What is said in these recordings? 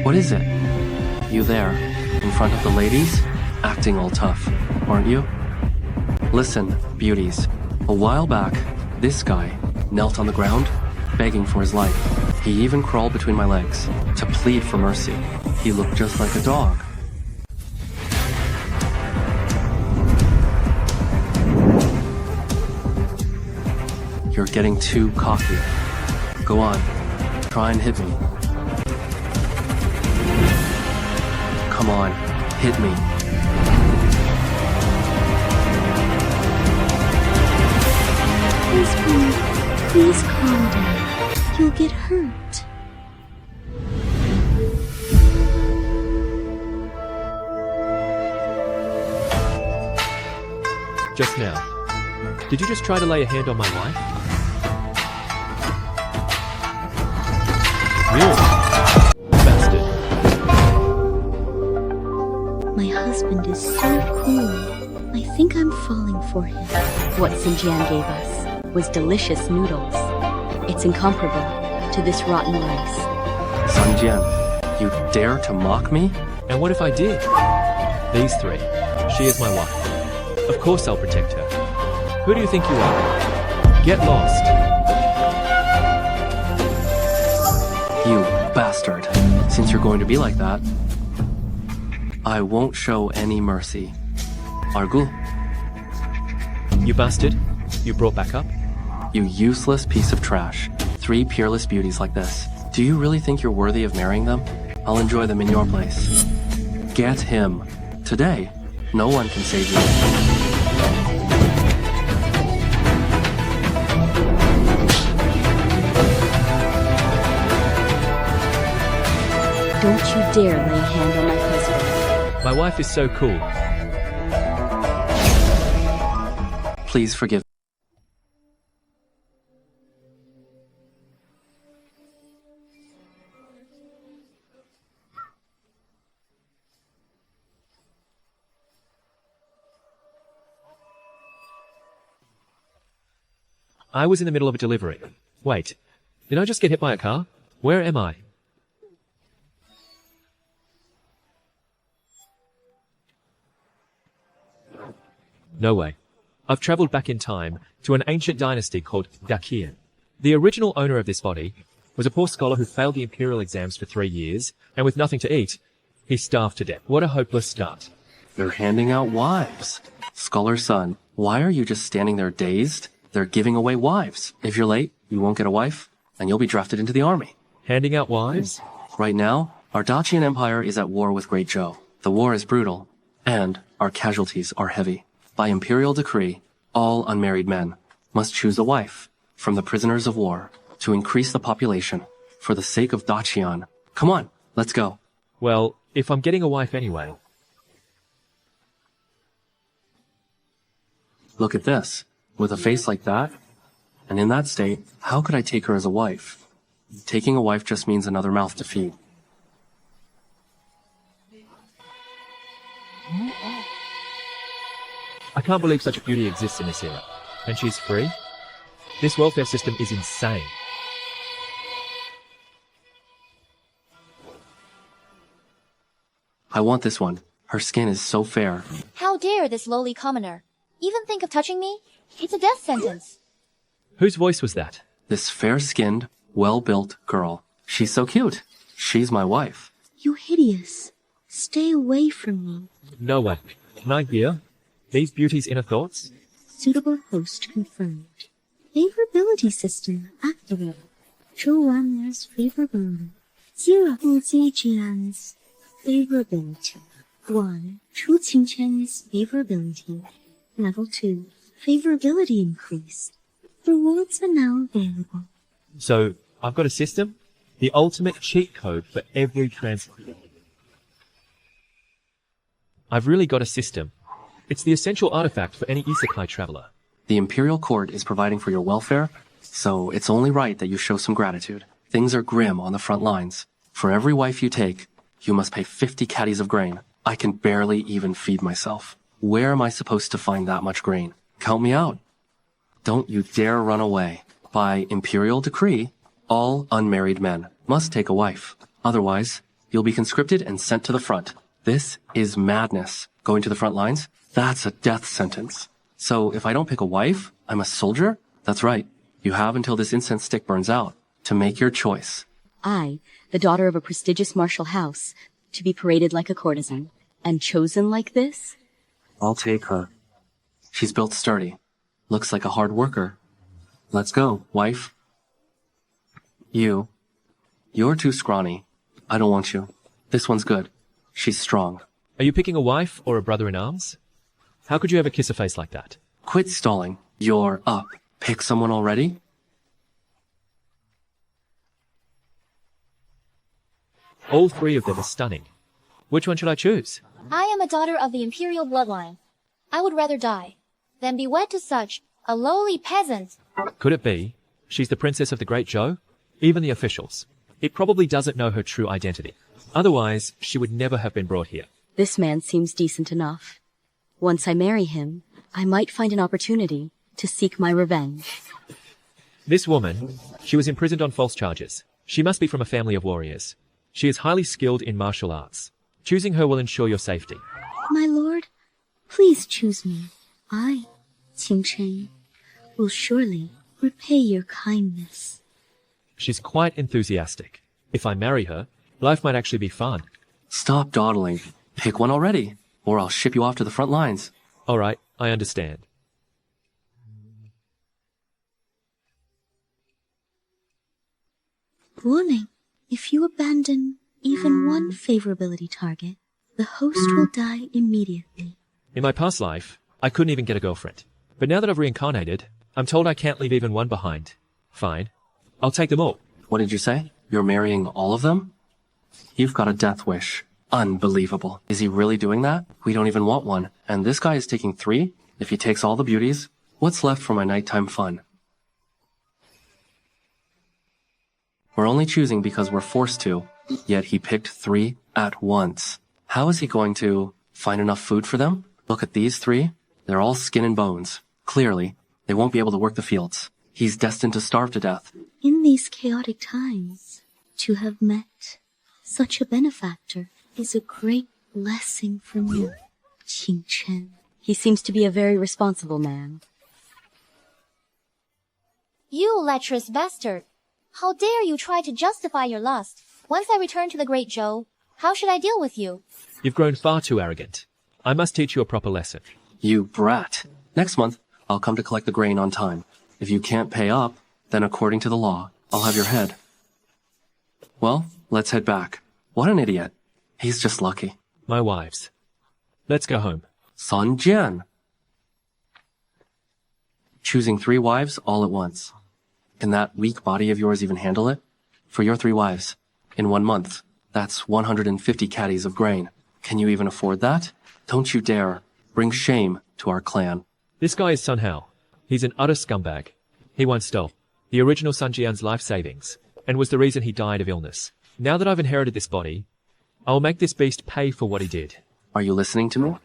What is it? You there, in front of the ladies, acting all tough, aren't you? Listen, beauties. A while back, this guy knelt on the ground, begging for his life. He even crawled between my legs to plead for mercy. He looked just like a dog. You're getting too cocky. Go on, try and hit me. Come on, hit me. Please calm down. You'll get hurt. Just now. Did you just try to lay a hand on my wife? Really? Bastard. My husband is so cool. I think I'm falling for him. What Xinjiang gave us was delicious noodles. It's incomparable to this rotten rice. Sun Jian, you dare to mock me? And what if I did? These three. She is my wife. Of course I'll protect her. Who do you think you are? Get lost. You bastard. Since you're going to be like that, I won't show any mercy. Argul. You bastard. You brought back up? You useless piece of trash. 3 peerless beauties like this. Do you really think you're worthy of marrying them? I'll enjoy them in your place. Get him. Today, no one can save you. Don't you dare lay a hand on my husband. My wife is so cool. Please forgive. I was in the middle of a delivery. Wait, did I just get hit by a car? Where am I? No way. I've traveled back in time to an ancient dynasty called Dakian. The original owner of this body was a poor scholar who failed the imperial exams for 3 years, and with nothing to eat, he starved to death. What a hopeless start. They're handing out wives. Scholar's son, why are you just standing there dazed? They're giving away wives. If you're late, you won't get a wife, and you'll be drafted into the army. Handing out wives? Right now, our Dacian Empire is at war with Great Zhou. The war is brutal, and our casualties are heavy. By imperial decree, all unmarried men must choose a wife from the prisoners of war to increase the population for the sake of Dacian. Come on, let's go. Well, if I'm getting a wife anyway. Look at this. With a face like that, and in that state, how could I take her as a wife? Taking a wife just means another mouth to feed. I can't believe such a beauty exists in this era. And she's free? This welfare system is insane. I want this one. Her skin is so fair. How dare this lowly commoner even think of touching me? It's a death sentence. Whose voice was that? This fair-skinned, well-built girl. She's so cute. She's my wife. You hideous. Stay away from me. No way. Can I hear these beauties' inner thoughts? Suitable host confirmed. Favorability system activated. 1's favorability. 0 Jian's favorability. 1 Qingqian's favorability. Level 2. Favorability increased. Rewards are now available. So, I've got a system? The ultimate cheat code for every transfer. I've really got a system. It's the essential artifact for any isekai traveler. The imperial court is providing for your welfare, so it's only right that you show some gratitude. Things are grim on the front lines. For every wife you take, you must pay 50 caddies of grain. I can barely even feed myself. Where am I supposed to find that much grain? Count me out. Don't you dare run away. By imperial decree, all unmarried men must take a wife. Otherwise, You'll be conscripted and sent to the front. This is madness. Going to the front lines? That's a death sentence. So if I don't pick a wife, I'm a soldier? That's right. You have until this incense stick burns out to make your choice. I, the daughter of a prestigious martial house, to be paraded like a courtesan, and chosen like this? I'll take her. She's built sturdy. Looks like a hard worker. Let's go, wife. You're too scrawny. I don't want you. This one's good. She's strong. Are you picking a wife or a brother-in-arms? How could you ever kiss a face like that? Quit stalling. You're up. Pick someone already? All three of them are stunning. Which one should I choose? I am a daughter of the imperial bloodline. I would rather die than be wed to such a lowly peasant. Could it be she's the princess of the Great Joe? Even the officials. It probably doesn't know her true identity. Otherwise, she would never have been brought here. This man seems decent enough. Once I marry him, I might find an opportunity to seek my revenge. This woman, she was imprisoned on false charges. She must be from a family of warriors. She is highly skilled in martial arts. Choosing her will ensure your safety. My lord, please choose me. I, Qing Chen, will surely repay your kindness. She's quite enthusiastic. If I marry her, life might actually be fun. Stop dawdling. Pick one already, or I'll ship you off to the front lines. All right, I understand. Warning, if you abandon even one favorability target, the host will die immediately. In my past life, I couldn't even get a girlfriend. But now that I've reincarnated, I'm told I can't leave even one behind. Fine. I'll take them all. What did you say? You're marrying all of them? You've got a death wish. Unbelievable. Is he really doing that? We don't even want one. And this guy is taking 3? If he takes all the beauties, what's left for my nighttime fun? We're only choosing because we're forced to, yet he picked 3 at once. How is he going to find enough food for them? Look at these 3. They're all skin and bones. Clearly, they won't be able to work the fields. He's destined to starve to death. In these chaotic times, to have met such a benefactor is a great blessing for me, Qing Chen. He seems to be a very responsible man. You lecherous bastard! How dare you try to justify your lust? Once I return to the Great Joe, how should I deal with you? You've grown far too arrogant. I must teach you a proper lesson. You brat. Next month, I'll come to collect the grain on time. If you can't pay up, then according to the law, I'll have your head. Well, let's head back. What an idiot. He's just lucky. My wives. Let's go home. Sun Jian. Choosing 3 wives all at once. Can that weak body of yours even handle it? For your 3 wives, in 1 month, that's 150 caddies of grain. Can you even afford that? Don't you dare bring shame to our clan. This guy is Sun Hao. He's an utter scumbag. He once stole the original Sun Jian's life savings and was the reason he died of illness. Now that I've inherited this body, I will make this beast pay for what he did. Are you listening to me?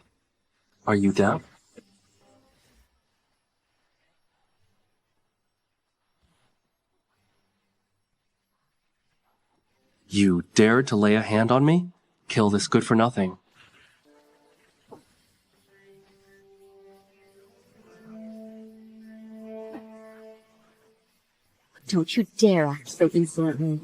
Are you deaf? You dared to lay a hand on me? Kill this good-for-nothing. Don't you dare act so insolently.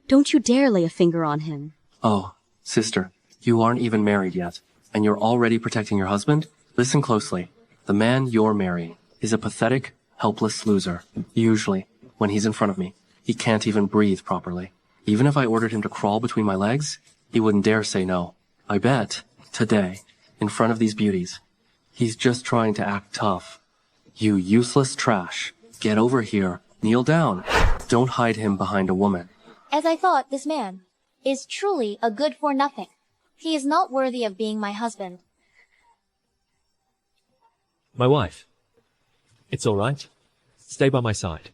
Don't you dare lay a finger on him. Oh, sister, you aren't even married yet, and you're already protecting your husband? Listen closely. The man you're marrying is a pathetic, helpless loser. Usually, when he's in front of me, he can't even breathe properly. Even if I ordered him to crawl between my legs, he wouldn't dare say no. I bet, today, in front of these beauties, he's just trying to act tough. You useless trash. Get over here. Kneel down. Don't hide him behind a woman. As I thought, this man is truly a good-for-nothing. He is not worthy of being my husband. My wife. It's all right. Stay by my side.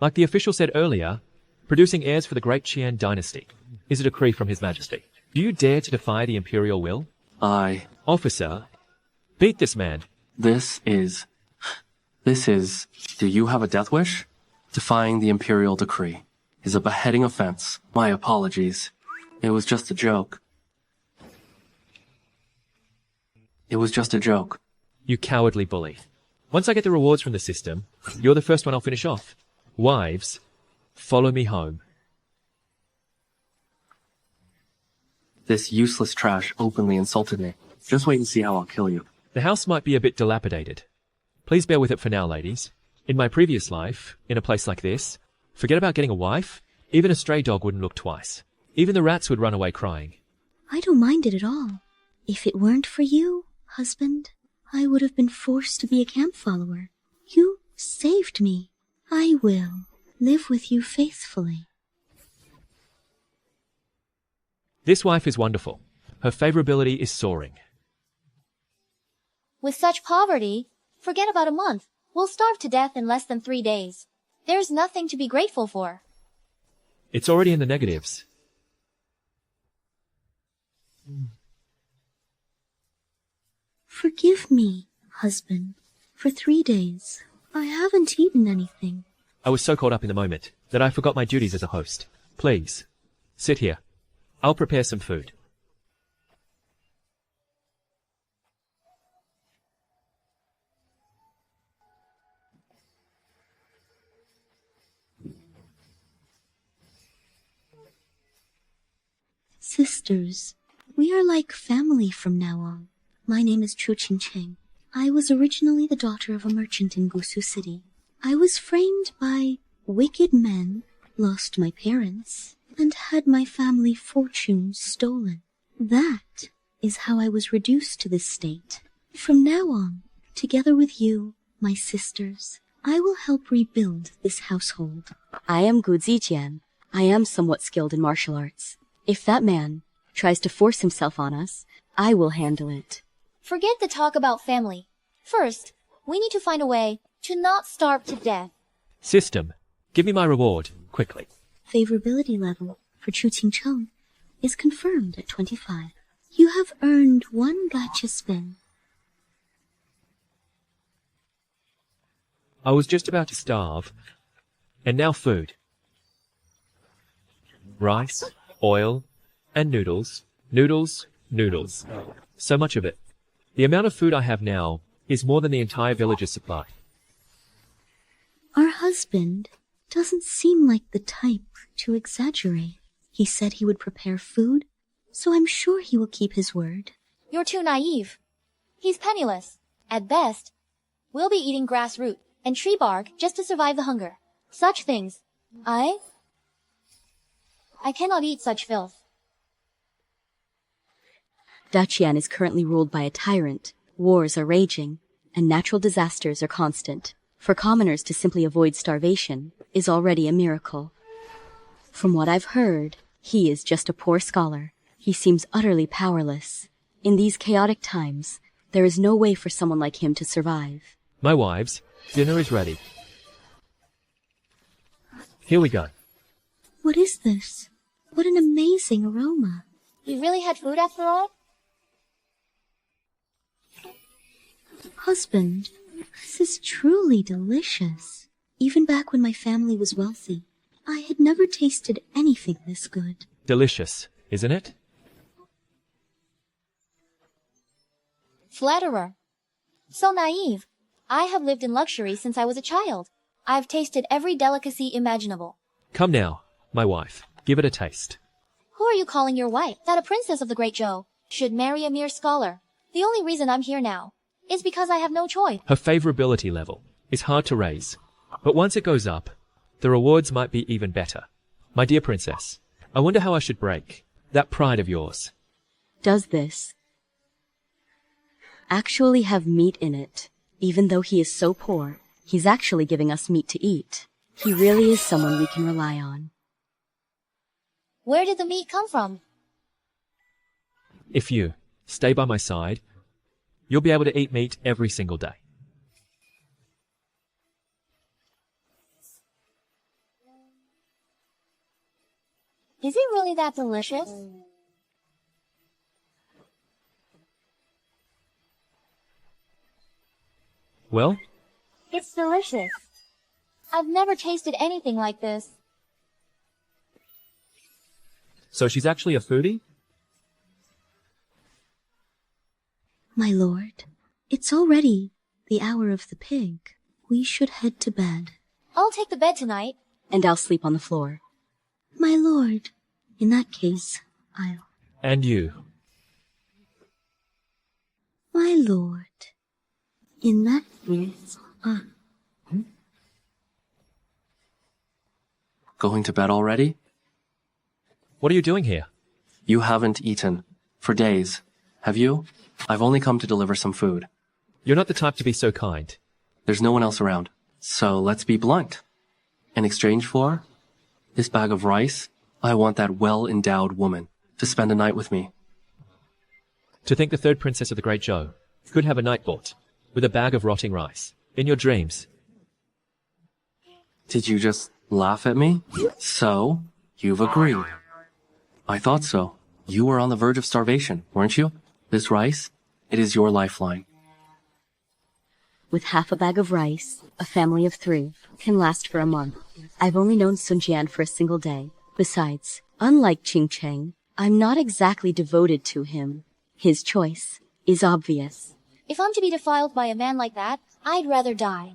Like the official said earlier, producing heirs for the great Qian dynasty is a decree from His Majesty. Do you dare to defy the imperial will? Officer, beat this man. This is... Do you have a death wish? Defying the imperial decree. is a beheading offense. My apologies. It was just a joke. It was just a joke. You cowardly bully. Once I get the rewards from the system, you're the first one I'll finish off. Wives, follow me home. This useless trash openly insulted me. Just wait and see how I'll kill you. The house might be a bit dilapidated. Please bear with it for now, ladies. In my previous life, in a place like this, forget about getting a wife, even a stray dog wouldn't look twice. Even the rats would run away crying. I don't mind it at all. If it weren't for you, husband, I would have been forced to be a camp follower. You saved me. I will live with you faithfully. This wife is wonderful. Her favorability is soaring. With such poverty, forget about a month. We'll starve to death in less than 3 days. There's nothing to be grateful for. It's already in the negatives. Forgive me, husband. For 3 days, I haven't eaten anything. I was so caught up in the moment that I forgot my duties as a host. Please, sit here. I'll prepare some food. Sisters, we are like family from now on. My name is Chu Qingcheng. I was originally the daughter of a merchant in Gusu City. I was framed by wicked men, lost my parents, and had my family fortune stolen. That is how I was reduced to this state. From now on, together with you, my sisters, I will help rebuild this household. I am Gu Zijian. I am somewhat skilled in martial arts. If that man tries to force himself on us, I will handle it. Forget the talk about family. First, we need to find a way to not starve to death. System, give me my reward, quickly. Favorability level for Chu Qingcheng is confirmed at 25. You have earned 1 gacha spin. I was just about to starve, and now food. Rice, oil, and noodles. Noodles, noodles. So much of it. The amount of food I have now is more than the entire village's supply. Our husband doesn't seem like the type to exaggerate. He said he would prepare food, so I'm sure he will keep his word. You're too naive. He's penniless. At best, we'll be eating grass root and tree bark just to survive the hunger. Such things. I cannot eat such filth. Daqian is currently ruled by a tyrant. Wars are raging, and natural disasters are constant. For commoners to simply avoid starvation is already a miracle. From what I've heard, he is just a poor scholar. He seems utterly powerless. In these chaotic times, there is no way for someone like him to survive. My wives, dinner is ready. Here we go. What is this? What an amazing aroma. We really had food after all? Husband, this is truly delicious. Even back when my family was wealthy, I had never tasted anything this good. Delicious, isn't it? Flatterer. So naive. I have lived in luxury since I was a child. I've tasted every delicacy imaginable. Come now, my wife. Give it a taste. Who are you calling your wife? That a princess of the Great Zhou should marry a mere scholar. The only reason I'm here now is because I have no choice. Her favorability level is hard to raise, but once it goes up, the rewards might be even better. My dear princess, I wonder how I should break that pride of yours. Does this actually have meat in it? Even though he is so poor, he's actually giving us meat to eat. He really is someone we can rely on. Where did the meat come from? If you stay by my side, you'll be able to eat meat every single day. Is it really that delicious? Well, It's delicious. I've never tasted anything like this. So she's actually a foodie? My lord, it's already the hour of the pig. We should head to bed. I'll take the bed tonight. And I'll sleep on the floor. My lord, in that case, I'll... And you. My lord, in that case, Going to bed already? What are you doing here? You haven't eaten. For days. Have you? I've only come to deliver some food. You're not the type to be so kind. There's no one else around. So let's be blunt. In exchange for this bag of rice, I want that well-endowed woman to spend a night with me. To think the third princess of the Great Zhou could have a night bought with a bag of rotting rice in your dreams. Did you just laugh at me? So, you've agreed. I thought so. You were on the verge of starvation, weren't you? This rice, it is your lifeline. With half a bag of rice, a family of 3 can last for a month. I've only known Sun Jian for a single day. Besides, unlike Qing Cheng, I'm not exactly devoted to him. His choice is obvious. If I'm to be defiled by a man like that, I'd rather die.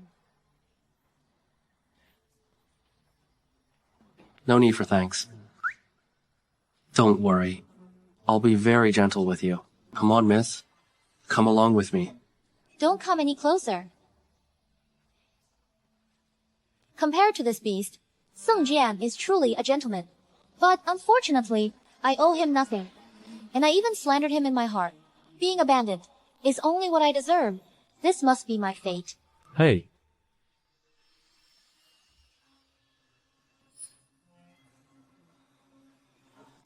No need for thanks. Don't worry. I'll be very gentle with you. Come on, miss. Come along with me. Don't come any closer. Compared to this beast, Song Jian is truly a gentleman. But unfortunately, I owe him nothing. And I even slandered him in my heart. Being a bandit is only what I deserve. This must be my fate. Hey,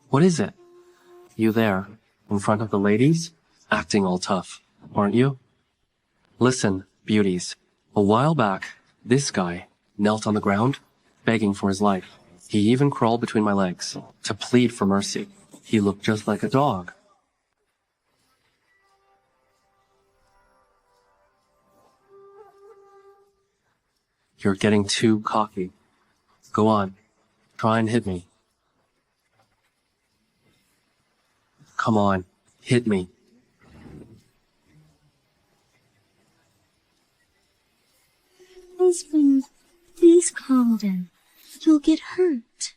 What is it? You there, in front of the ladies? Acting all tough, aren't you? Listen, beauties. A while back, this guy knelt on the ground, begging for his life. He even crawled between my legs to plead for mercy. He looked just like a dog. You're getting too cocky. Go on. Try and hit me. Come on. Hit me. husband, please calm down. You'll get hurt.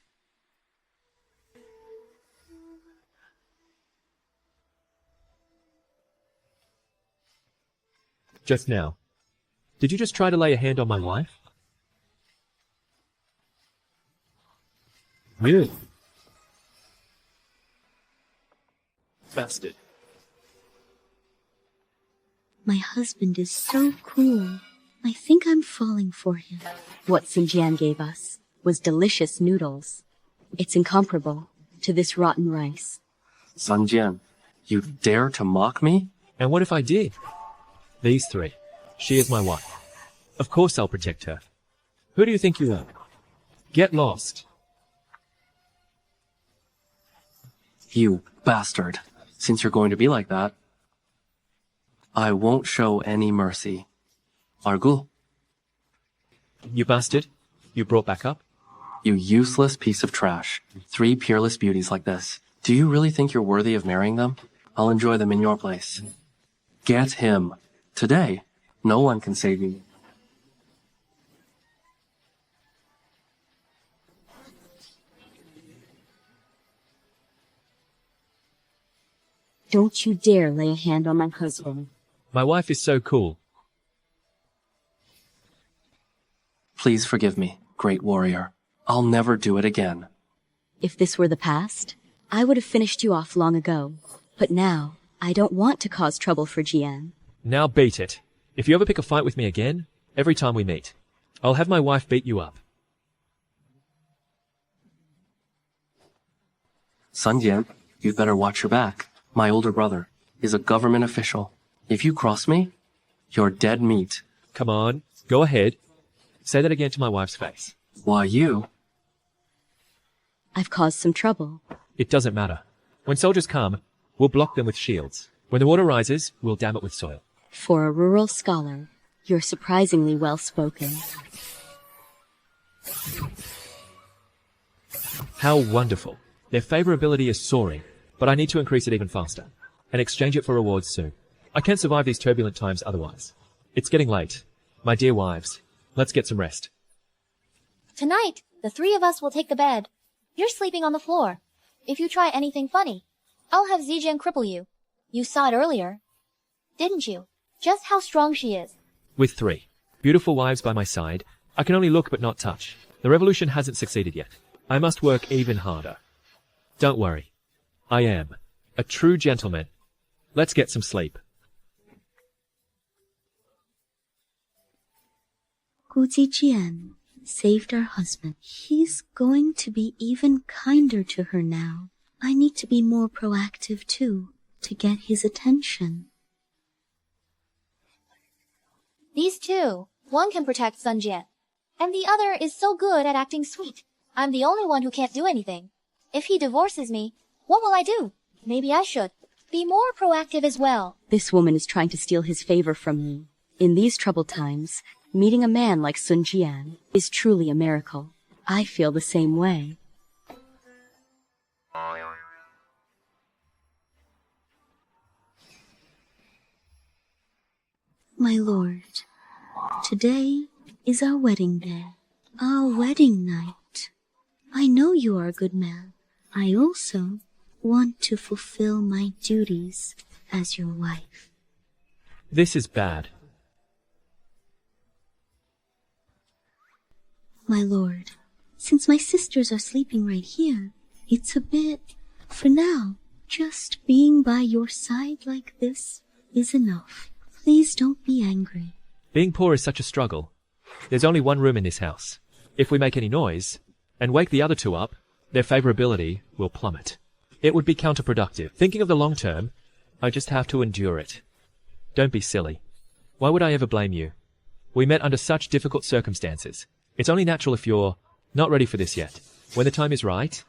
Just now. Did you just try to lay a hand on my wife? You. Bastard. My husband is so cool. I think I'm falling for him. What Xinjiang gave us was delicious noodles. It's incomparable to this rotten rice. Sun Jian, you dare to mock me? And what if I did? These 3. She is my wife. Of course I'll protect her. Who do you think you are? Get lost. You bastard. Since you're going to be like that, I won't show any mercy. Argu, You bastard. You brought back up? you useless piece of trash. 3 peerless beauties like this. Do you really think you're worthy of marrying them? I'll enjoy them in your place. Get him. Today, no one can save you. Don't you dare lay a hand on my husband. My wife is so cool. Please forgive me, great warrior. I'll never do it again. If this were the past, I would have finished you off long ago. But now, I don't want to cause trouble for Jian. Now beat it. If you ever pick a fight with me again, every time we meet, I'll have my wife beat you up. Sun Jian, you'd better watch your back. My older brother is a government official. If you cross me, you're dead meat. Come on, go ahead. Say that again to my wife's face. Why you? I've caused some trouble. It doesn't matter. When soldiers come, we'll block them with shields. When the water rises, we'll dam it with soil. For a rural scholar, you're surprisingly well-spoken. How wonderful. Their favorability is soaring, but I need to increase it even faster and exchange it for rewards soon. I can't survive these turbulent times otherwise. It's getting late. My dear wives, let's get some rest. Tonight, the three of us will take the bed. You're sleeping on the floor. If you try anything funny, I'll have Zijian cripple you. You saw it earlier, didn't you? Just how strong she is. With 3 beautiful wives by my side, I can only look but not touch. The revolution hasn't succeeded yet. I must work even harder. Don't worry. I am a true gentleman. Let's get some sleep. Gu Zijian saved our husband. He's going to be even kinder to her now. I need to be more proactive too, to get his attention. These two, one can protect Sun Jian, and the other is so good at acting sweet. I'm the only one who can't do anything. If he divorces me, what will I do? Maybe I should be more proactive as well. This woman is trying to steal his favor from me. In these troubled times, meeting a man like Sun Jian is truly a miracle. I feel the same way. My lord, today is our wedding day, our wedding night. I know you are a good man. I also want to fulfill my duties as your wife. This is bad. My lord, since my sisters are sleeping right here, it's a bit, for now, just being by your side like this is enough. Please don't be angry. Being poor is such a struggle. There's only one room in this house. If we make any noise and wake the other 2 up, their favorability will plummet. It would be counterproductive. Thinking of the long term, I just have to endure it. Don't be silly. Why would I ever blame you? We met under such difficult circumstances. It's only natural if you're not ready for this yet. When the time is right,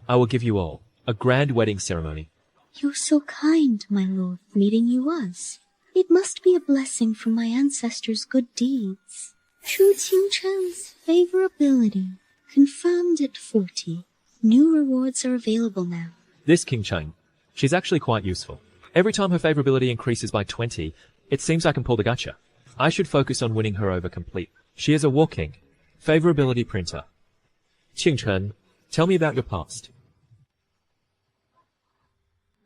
I will give you all a grand wedding ceremony. You're so kind, my lord. Meeting you was. It must be a blessing from my ancestors' good deeds. Chu Qingchen's favorability confirmed at 40. New rewards are available now. This King Cheng, she's actually quite useful. Every time her favorability increases by 20, it seems I can pull the gotcha. I should focus on winning her over completely. She is a walking favorability printer. Qing Chen, tell me about your past.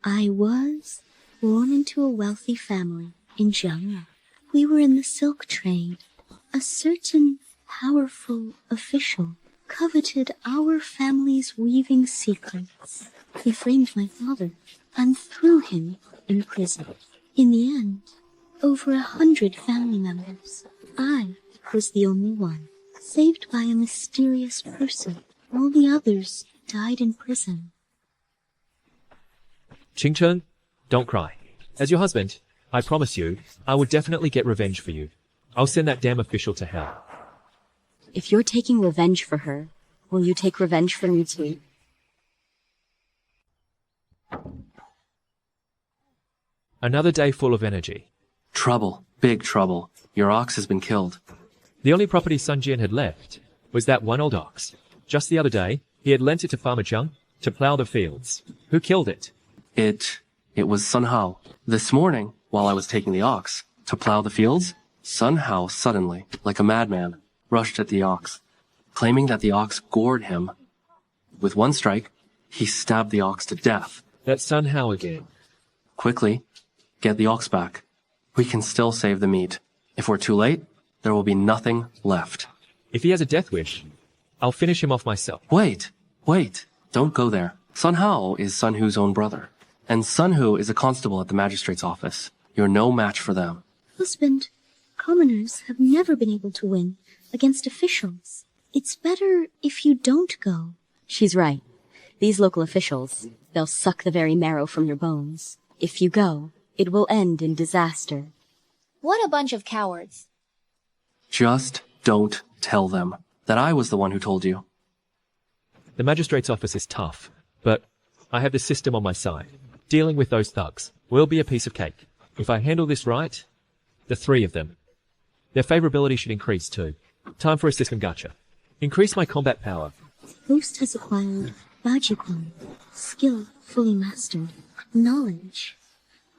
I was born into a wealthy family in Jiangnan. We were in the silk trade. A certain powerful official coveted our family's weaving secrets. He framed my father and threw him in prison. In the end, over 100 family members. I was the only one, saved by a mysterious person. All the others died in prison. Qing Chen, don't cry. As your husband, I promise you, I will definitely get revenge for you. I'll send that damn official to hell. If you're taking revenge for her, will you take revenge for me too? Another day full of energy. Trouble. Big trouble. Your ox has been killed. The only property Sun Jian had left was that one old ox. Just the other day, he had lent it to Farmer Zhang to plow the fields. Who killed it? It was Sun Hao. This morning, while I was taking the ox to plow the fields, Sun Hao suddenly, like a madman, rushed at the ox, claiming that the ox gored him. With one strike, he stabbed the ox to death. That's Sun Hao again. Quickly, get the ox back. We can still save the meat. If we're too late, there will be nothing left. If he has a death wish, I'll finish him off myself. Wait. Don't go there. Sun Hao is Sun Hu's own brother. And Sun Hu is a constable at the magistrate's office. You're no match for them. Husband, commoners have never been able to win against officials. It's better if you don't go. She's right. These local officials, they'll suck the very marrow from your bones. If you go, it will end in disaster. What a bunch of cowards. Just don't tell them that I was the one who told you. The magistrate's office is tough, but I have the system on my side. Dealing with those thugs will be a piece of cake. If I handle this right, the 3 of them, their favorability should increase too. Time for a system gacha. Increase my combat power. Host has acquired Bajiquan. Skill fully mastered. Knowledge.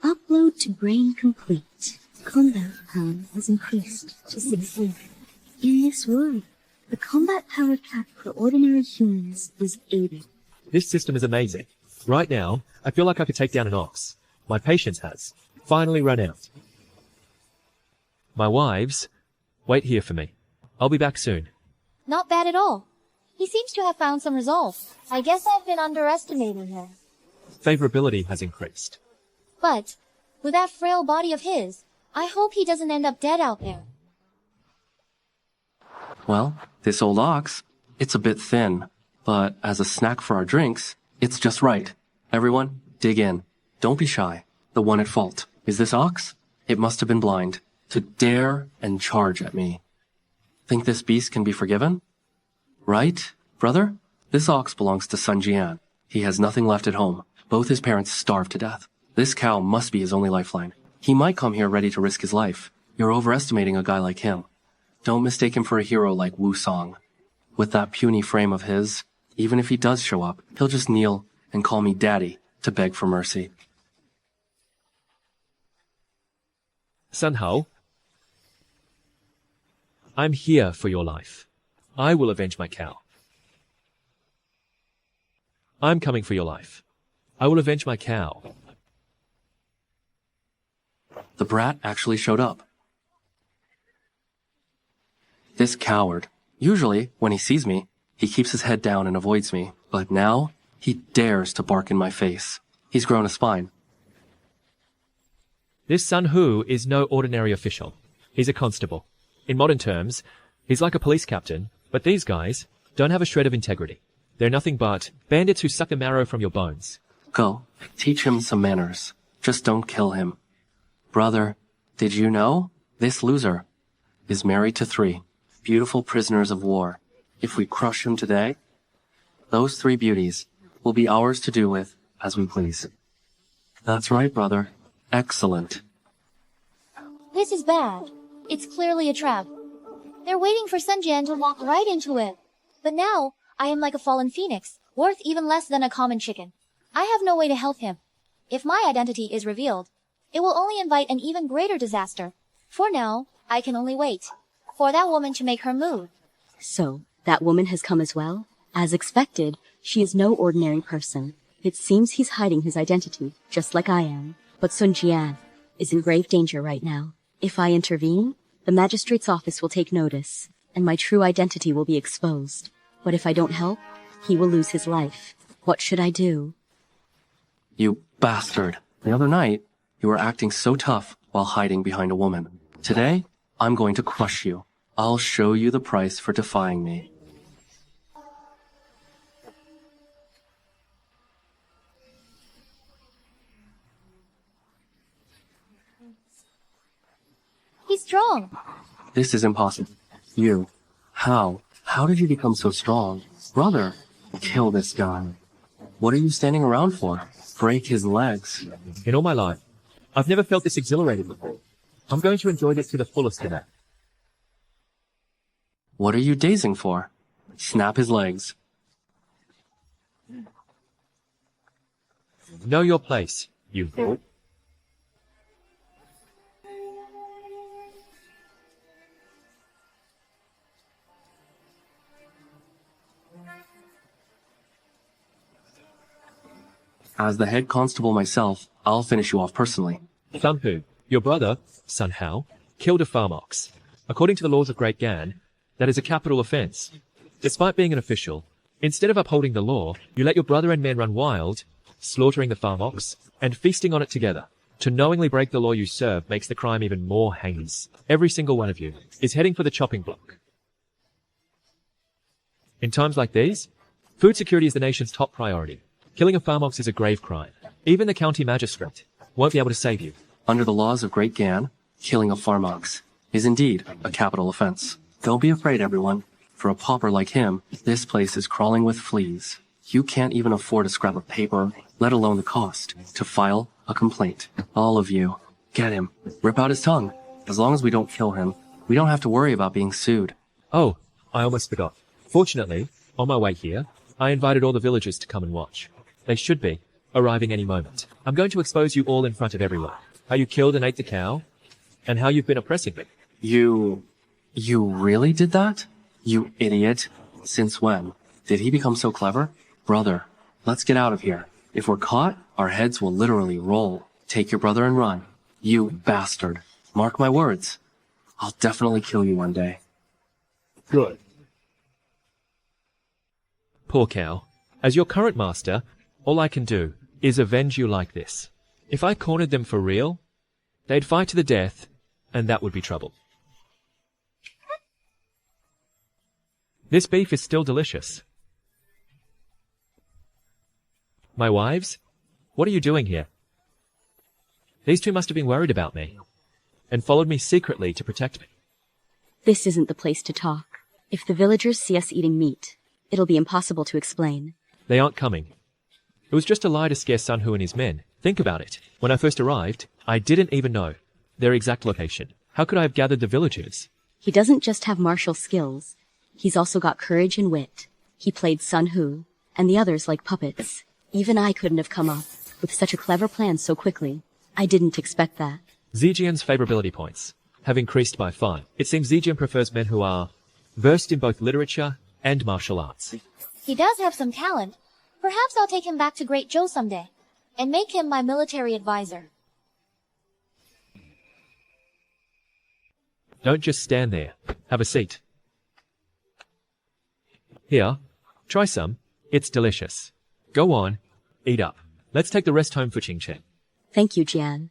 Upload to brain complete. Combat power has increased to 16. In this world, the combat power cap for ordinary humans is 80. This system is amazing. Right now, I feel like I could take down an ox. My patience has finally run out. My wives, wait here for me. I'll be back soon. Not bad at all. He seems to have found some resolve. I guess I've been underestimating him. Favorability has increased. But, with that frail body of his, I hope he doesn't end up dead out there. Well, this old ox, it's a bit thin, but as a snack for our drinks, it's just right. Everyone, dig in. Don't be shy. The one at fault is this ox. It must have been blind to dare and charge at me. Think this beast can be forgiven? Right, brother? This ox belongs to Sun Jian. He has nothing left at home. Both his parents starved to death. This cow must be his only lifeline. He might come here ready to risk his life. You're overestimating a guy like him. Don't mistake him for a hero like Wu Song. With that puny frame of his, even if he does show up, he'll just kneel and call me daddy to beg for mercy. Sun Hao, I'm here for your life. I will avenge my cow. I'm coming for your life. I will avenge my cow. The brat actually showed up. This coward. Usually, when he sees me, he keeps his head down and avoids me. But now, he dares to bark in my face. He's grown a spine. This Sun Hu is no ordinary official. He's a constable. In modern terms, he's like a police captain, but these guys don't have a shred of integrity. They're nothing but bandits who suck the marrow from your bones. Go, teach him some manners. Just don't kill him. Brother, did you know? This loser is married to 3 beautiful prisoners of war. If we crush him today, those 3 beauties will be ours to do with as we please. That's right, brother. Excellent. This is bad. It's clearly a trap. They're waiting for Sun Jian to walk right into it. But now, I am like a fallen phoenix, worth even less than a common chicken. I have no way to help him. If my identity is revealed, it will only invite an even greater disaster. For now, I can only wait for that woman to make her move. So, that woman has come as well? As expected, she is no ordinary person. It seems he's hiding his identity, just like I am. But Sun Jian is in grave danger right now. If I intervene, the magistrate's office will take notice, and my true identity will be exposed. But if I don't help, he will lose his life. What should I do? You bastard. The other night, you were acting so tough while hiding behind a woman. Today, I'm going to crush you. I'll show you the price for defying me. He's strong. This is impossible. You. How? How did you become so strong? Brother, kill this guy. What are you standing around for? Break his legs. In all my life, I've never felt this exhilarated before. I'm going to enjoy this to the fullest today. What are you dazing for? Snap his legs. Know your place, you fool. As the head constable myself, I'll finish you off personally. Sun Hu, your brother, Sun Hao, killed a farm ox. According to the laws of Great Gan, that is a capital offense. Despite being an official, instead of upholding the law, you let your brother and men run wild, slaughtering the farm ox, and feasting on it together. To knowingly break the law you serve makes the crime even more heinous. Every single one of you is heading for the chopping block. In times like these, food security is the nation's top priority. Killing a farm ox is a grave crime. Even the county magistrate won't be able to save you. Under the laws of Great Gan, killing a farm ox is indeed a capital offense. Don't be afraid, everyone. For a pauper like him, this place is crawling with fleas. You can't even afford a scrap of paper, let alone the cost, to file a complaint. All of you, get him. Rip out his tongue. As long as we don't kill him, we don't have to worry about being sued. Oh, I almost forgot. Fortunately, on my way here, I invited all the villagers to come and watch. They should be, arriving any moment. I'm going to expose you all in front of everyone. How you killed and ate the cow, and how you've been oppressing me. You really did that? You idiot. Since when? Did he become so clever? Brother, let's get out of here. If we're caught, our heads will literally roll. Take your brother and run. You bastard. Mark my words. I'll definitely kill you one day. Good. Poor cow. As your current master, all I can do is avenge you like this. If I cornered them for real, they'd fight to the death, and that would be trouble. This beef is still delicious. My wives? What are you doing here? These two must have been worried about me, and followed me secretly to protect me. This isn't the place to talk. If the villagers see us eating meat, it'll be impossible to explain. They aren't coming. It was just a lie to scare Sun Hu and his men. Think about it. When I first arrived, I didn't even know their exact location. How could I have gathered the villagers? He doesn't just have martial skills. He's also got courage and wit. He played Sun Hu, and the others like puppets. Even I couldn't have come up with such a clever plan so quickly. I didn't expect that. Zijian's favorability points have increased by 5. It seems Zijian prefers men who are versed in both literature and martial arts. He does have some talent. Perhaps I'll take him back to Great Zhou someday, and make him my military advisor. Don't just stand there. Have a seat. Here, try some. It's delicious. Go on, eat up. Let's take the rest home for Ching Cheng. Thank you, Jian.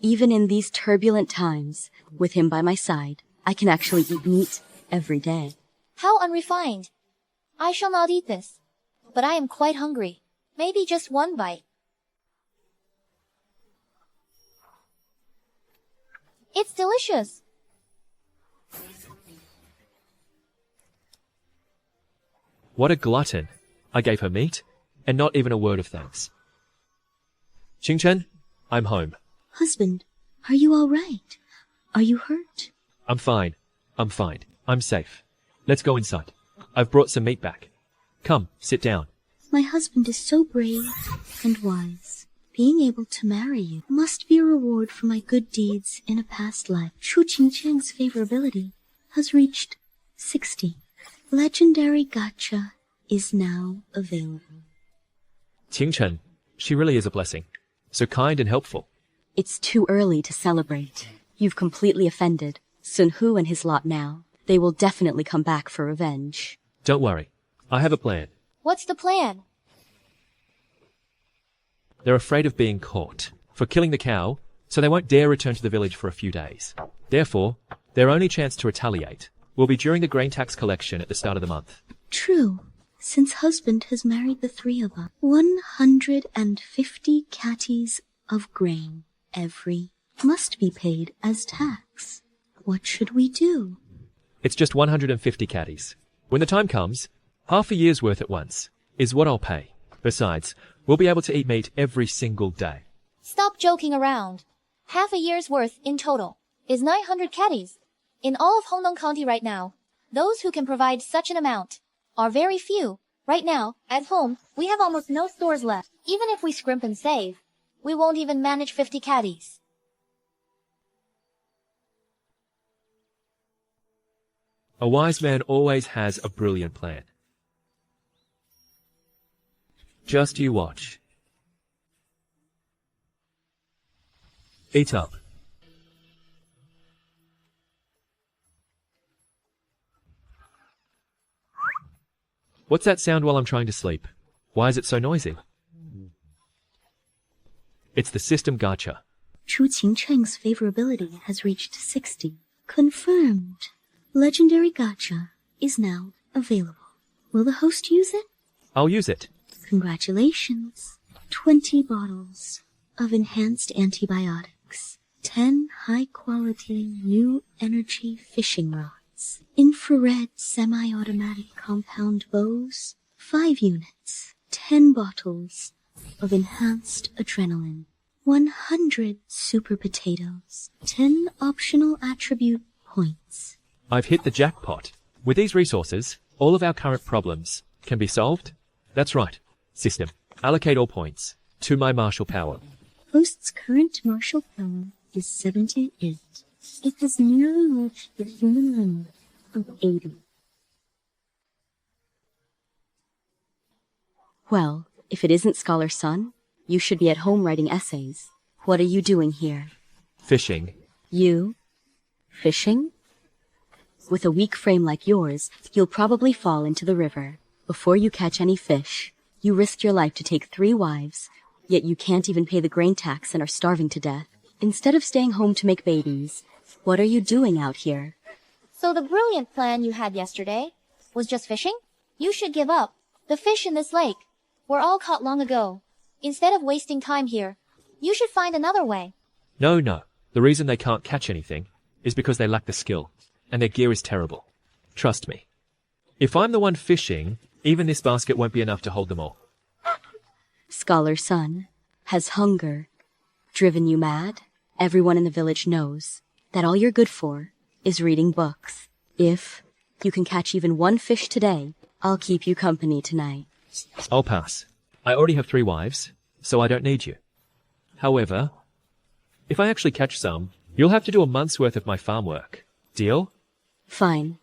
Even in these turbulent times, with him by my side, I can actually eat meat every day. How unrefined. I shall not eat this. But I am quite hungry. Maybe just one bite. It's delicious. What a glutton. I gave her meat, and not even a word of thanks. Ching Chen, I'm home. Husband, are you all right? Are you hurt? I'm fine. I'm fine. I'm safe. Let's go inside. I've brought some meat back. Come, sit down. My husband is so brave and wise. Being able to marry you must be a reward for my good deeds in a past life. Shu Qingcheng's favorability has reached 60. Legendary gacha is now available. Ching Chen, she really is a blessing. So kind and helpful. It's too early to celebrate. You've completely offended Sun Hu and his lot now. They will definitely come back for revenge. Don't worry. I have a plan. What's the plan? They're afraid of being caught for killing the cow, so they won't dare return to the village for a few days. Therefore, their only chance to retaliate will be during the grain tax collection at the start of the month. True, since husband has married the three of us. 150 catties of grain every must be paid as tax. What should we do? It's just 150 caddies. When the time comes, half a year's worth at once is what I'll pay. Besides, we'll be able to eat meat every single day. Stop joking around. Half a year's worth in total is 900 caddies. In all of Hongnong County right now, those who can provide such an amount are very few. Right now, at home, we have almost no stores left. Even if we scrimp and save, we won't even manage 50 caddies. A wise man always has a brilliant plan. Just you watch. Eat up. What's that sound while I'm trying to sleep? Why is it so noisy? It's the system gacha. Chu Qingcheng's favorability has reached 60. Confirmed. Legendary gacha is now available. Will the host use it? I'll use it. Congratulations. 20 bottles of enhanced antibiotics. 10 high-quality new energy fishing rods. Infrared semi-automatic compound bows. 5 units. 10 bottles of enhanced adrenaline. 100 super potatoes. 10 optional attribute points. I've hit the jackpot. With these resources, all of our current problems can be solved. That's right. System. Allocate all points to my martial power. Host's current martial power is 78. It has nearly reached the human limit of 80. Well, if it isn't Scholar Sun, you should be at home writing essays. What are you doing here? Fishing. You? Fishing? With a weak frame like yours, you'll probably fall into the river. Before you catch any fish, you risked your life to take 3 wives, yet you can't even pay the grain tax and are starving to death. Instead of staying home to make babies, what are you doing out here? So the brilliant plan you had yesterday was just fishing? You should give up. The fish in this lake were all caught long ago. Instead of wasting time here, you should find another way. No. The reason they can't catch anything is because they lack the skill, and their gear is terrible. Trust me. If I'm the one fishing, even this basket won't be enough to hold them all. Scholar Sun, has hunger driven you mad? Everyone in the village knows that all you're good for is reading books. If you can catch even 1 fish today, I'll keep you company tonight. I'll pass. I already have 3 wives, so I don't need you. However, if I actually catch some, you'll have to do a month's worth of my farm work. Deal? Fine.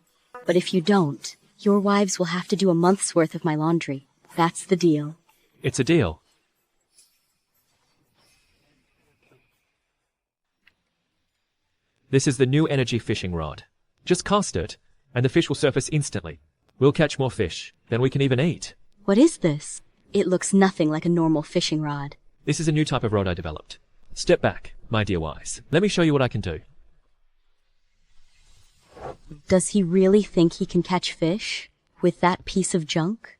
But if you don't, your wives will have to do a month's worth of my laundry. That's the deal. It's a deal. This is the new energy fishing rod. Just cast it, and the fish will surface instantly. We'll catch more fish than we can even eat. What is this? It looks nothing like a normal fishing rod. This is a new type of rod I developed. Step back, my dear wise. Let me show you what I can do. Does he really think he can catch fish with that piece of junk?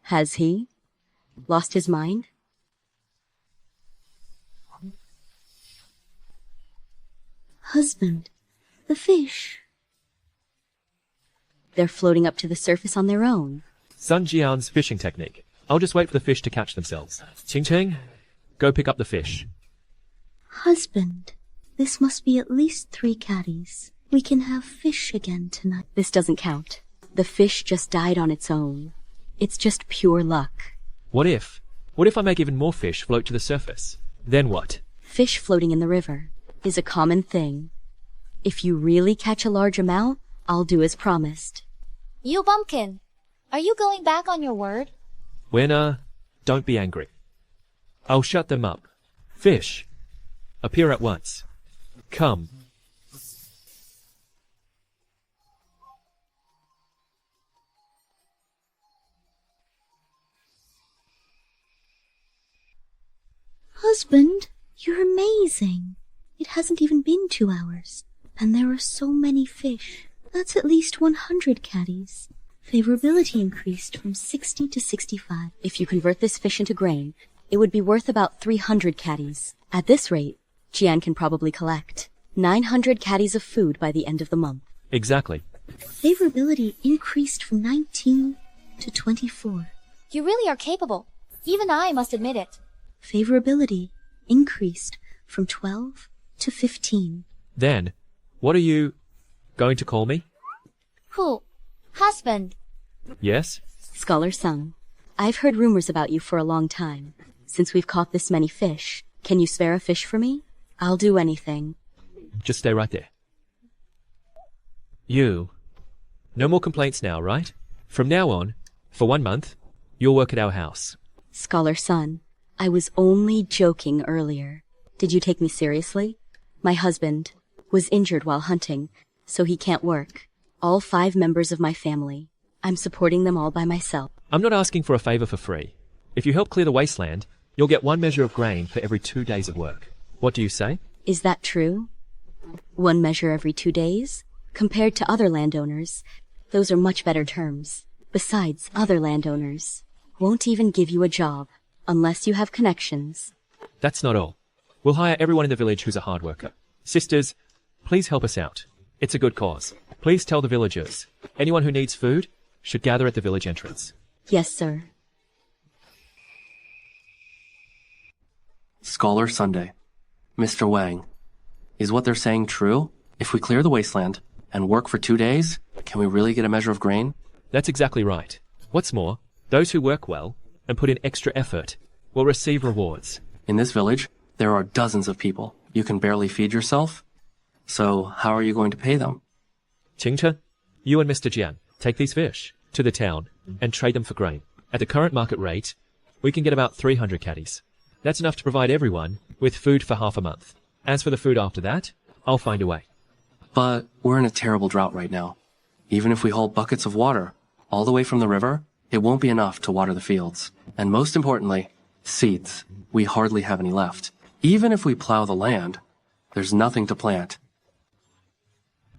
Has he lost his mind? Husband, the fish. They're floating up to the surface on their own. Sun Jian's fishing technique. I'll just wait for the fish to catch themselves. Ching Ching, go pick up the fish. Husband, this must be at least 3 caddies. We can have fish again tonight. This doesn't count. The fish just died on its own. It's just pure luck. What if I make even more fish float to the surface? Then what? Fish floating in the river is a common thing. If you really catch a large amount, I'll do as promised. You bumpkin, are you going back on your word? Winner, don't be angry. I'll shut them up. Fish, appear at once. Come. Husband, you're amazing. It hasn't even been 2 hours, and there are so many fish. That's at least 100 caddies. Favorability increased from 60 to 65. If you convert this fish into grain, it would be worth about 300 caddies. At this rate, Jian can probably collect 900 caddies of food by the end of the month. Exactly. Favorability increased from 19 to 24. You really are capable. Even I must admit it. Favorability increased from 12 to 15. Then, what are you going to call me? Who? Husband. Yes? Scholar Sung, I've heard rumors about you for a long time. Since we've caught this many fish, can you spare a fish for me? I'll do anything. Just stay right there. You. No more complaints now, right? From now on, for 1 month, you'll work at our house. Scholar Sun, I was only joking earlier. Did you take me seriously? My husband was injured while hunting, so he can't work. All 5 members of my family. I'm supporting them all by myself. I'm not asking for a favor for free. If you help clear the wasteland, you'll get 1 measure of grain for every 2 days of work. What do you say? Is that true? 1 measure every 2 days? Compared to other landowners, those are much better terms. Besides, other landowners won't even give you a job unless you have connections. That's not all. We'll hire everyone in the village who's a hard worker. Sisters, please help us out. It's a good cause. Please tell the villagers. Anyone who needs food should gather at the village entrance. Yes, sir. Scholar Sunday. Mr. Wang, is what they're saying true? If we clear the wasteland and work for 2 days, can we really get a measure of grain? That's exactly right. What's more, those who work well and put in extra effort will receive rewards. In this village, there are dozens of people. You can barely feed yourself. So how are you going to pay them? Qingchen, you and Mr. Jian take these fish to the town and trade them for grain. At the current market rate, we can get about 300 caddies. That's enough to provide everyone with food for half a month. As for the food after that, I'll find a way. But we're in a terrible drought right now. Even if we haul buckets of water all the way from the river, it won't be enough to water the fields. And most importantly, seeds. We hardly have any left. Even if we plow the land, there's nothing to plant.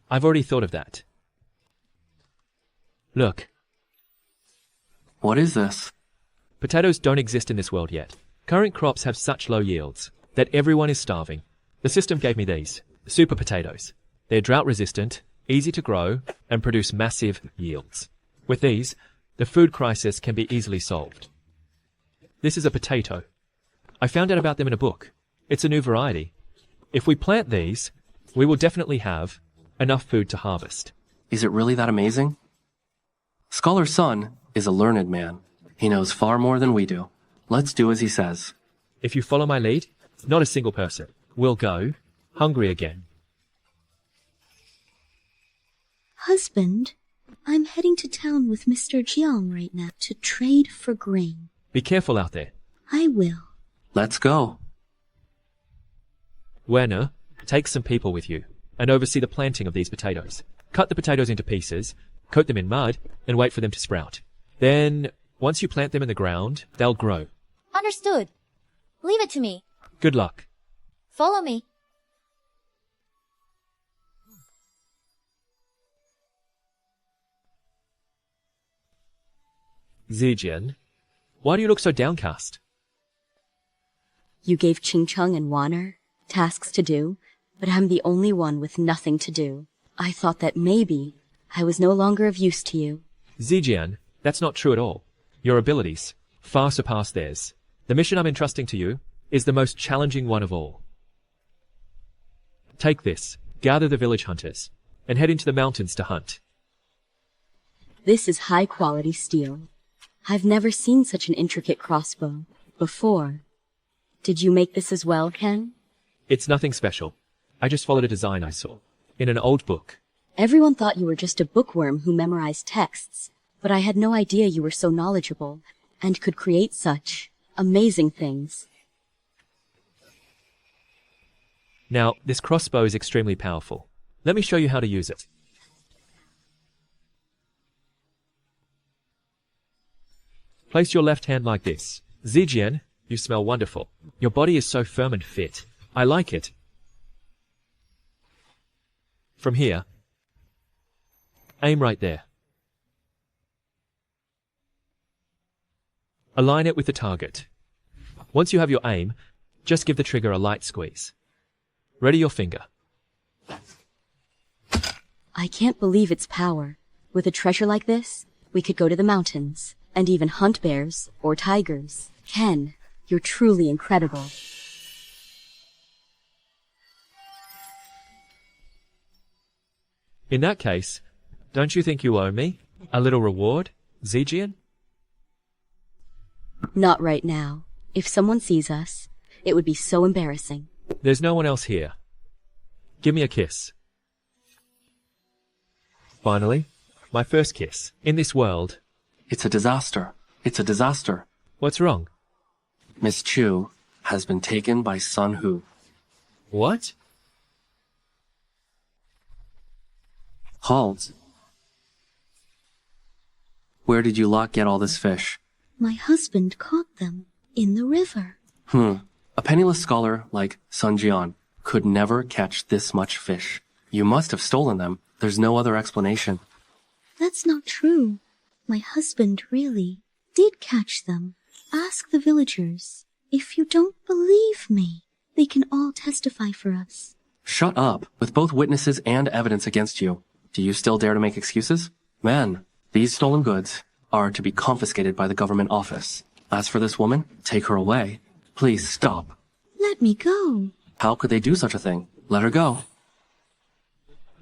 I've already thought of that. Look, What is this? potatoes don't exist in this world yet. Current crops have such low yields that everyone is starving. The system gave me these, super potatoes. They're drought resistant, easy to grow, and produce massive yields. With these, the food crisis can be easily solved. This is a potato. I found out about them in a book. It's a new variety. If we plant these, we will definitely have enough food to harvest. Is it really that amazing? Scholar Sun is a learned man. He knows far more than we do. Let's do as he says. If you follow my lead, not a single person will go hungry again. Husband, I'm heading to town with Mr. Jiang right now to trade for grain. Be careful out there. I will. Let's go. Werner, take some people with you and oversee the planting of these potatoes. Cut the potatoes into pieces, coat them in mud, and wait for them to sprout. Then, once you plant them in the ground, they'll grow. Understood. Leave it to me. Good luck. Follow me. Zijian, why do you look so downcast? You gave Qingcheng and Wanner tasks to do, but I'm the only one with nothing to do. I thought that maybe I was no longer of use to you. Zijian, that's not true at all. Your abilities far surpass theirs. The mission I'm entrusting to you is the most challenging one of all. Take this, gather the village hunters, and head into the mountains to hunt. This is high-quality steel. I've never seen such an intricate crossbow before. Did you make this as well, Ken? It's nothing special. I just followed a design I saw in an old book. Everyone thought you were just a bookworm who memorized texts, but I had no idea you were so knowledgeable and could create such amazing things. Now, this crossbow is extremely powerful. Let me show you how to use it. Place your left hand like this. Zijian, you smell wonderful. Your body is so firm and fit. I like it. From here, aim right there. Align it with the target. Once you have your aim, just give the trigger a light squeeze. Ready your finger. I can't believe its power. With a treasure like this, we could go to the mountains and even hunt bears or tigers. Ken, you're truly incredible. In that case, don't you think you owe me a little reward, Zijian? Not right now. If someone sees us, it would be so embarrassing. There's no one else here. Give me a kiss. Finally, my first kiss in this world. It's a disaster. It's a disaster. What's wrong? Miss Chu has been taken by Sun Hu. What? Halt. Where did you lot get all this fish? My husband caught them in the river. A penniless scholar like Sun Jian could never catch this much fish. You must have stolen them. There's no other explanation. That's not true. My husband really did catch them. Ask the villagers. If you don't believe me, they can all testify for us. Shut up. With both witnesses and evidence against you, do you still dare to make excuses? Man, these stolen goods are to be confiscated by the government office. As for this woman, take her away. Please stop. Let me go. How could they do such a thing? Let her go.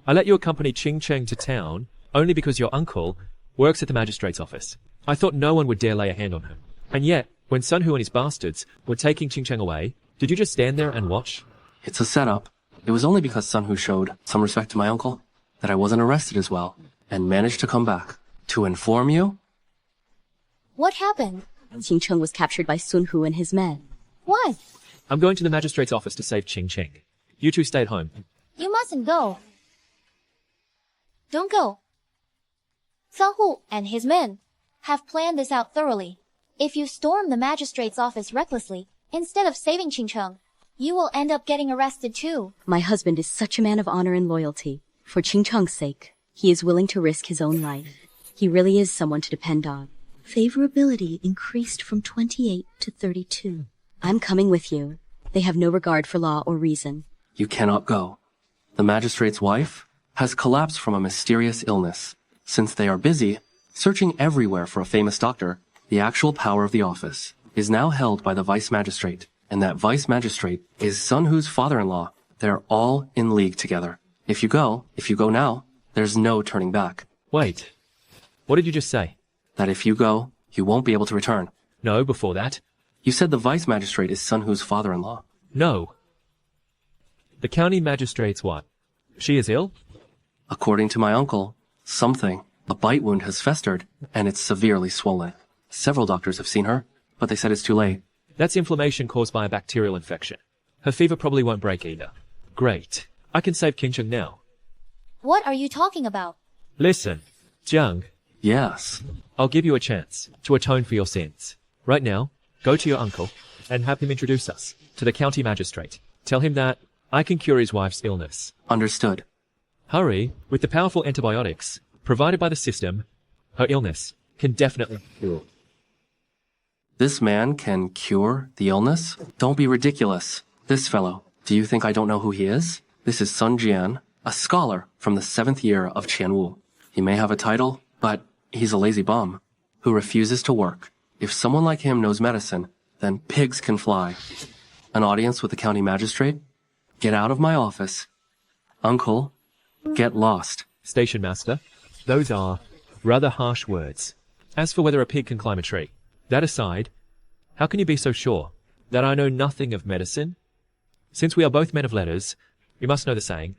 I let you accompany Qingcheng to town only because your uncle works at the magistrate's office. I thought no one would dare lay a hand on her. And yet, when Sun Hu and his bastards were taking Qing Cheng away, did you just stand there and watch? It's a setup. It was only because Sun Hu showed some respect to my uncle that I wasn't arrested as well and managed to come back. To inform you, What happened? Qing Cheng was captured by Sun Hu and his men. What? I'm going to the magistrate's office to save Qing Cheng. You two stay at home. You mustn't go. Don't go. Sun Hu and his men have planned this out thoroughly. If you storm the magistrate's office recklessly, instead of saving Qing Cheng, you will end up getting arrested too. My husband is such a man of honor and loyalty. For Qing Cheng's sake, he is willing to risk his own life. He really is someone to depend on. Favorability increased from 28 to 32. I'm coming with you. They have no regard for law or reason. you cannot go. The magistrate's wife has collapsed from a mysterious illness. Since they are busy searching everywhere for a famous doctor, the actual power of the office is now held by the vice magistrate, and that vice magistrate is Sun Hu's father-in-law. They're all in league together. If you go now, there's no turning back. Wait. What did you just say? That if you go, you won't be able to return. No, before that. You said the vice magistrate is Sun Hu's father-in-law. No. The county magistrate's what? She is ill? According to my uncle, a bite wound has festered, and it's severely swollen. Several doctors have seen her, but they said it's too late. That's inflammation caused by a bacterial infection. Her fever probably won't break either. Great. I can save King Cheng now. What are you talking about? Listen, Jiang, Yes. I'll give you a chance to atone for your sins. Right now, go to your uncle and have him introduce us to the county magistrate. Tell him that I can cure his wife's illness. Understood. Hurry, with the powerful antibiotics provided by the system, her illness can definitely cure. This man can cure the illness? Don't be ridiculous. This fellow, do you think I don't know who he is? This is Sun Jian, a scholar from the 7th year of Qianwu. He may have a title, but he's a lazy bum who refuses to work. If someone like him knows medicine, then pigs can fly. An audience with the county magistrate? Get out of my office. Uncle, get lost. Station master, those are rather harsh words. As for whether a pig can climb a tree, that aside, how can you be so sure that I know nothing of medicine? Since we are both men of letters, you must know the saying,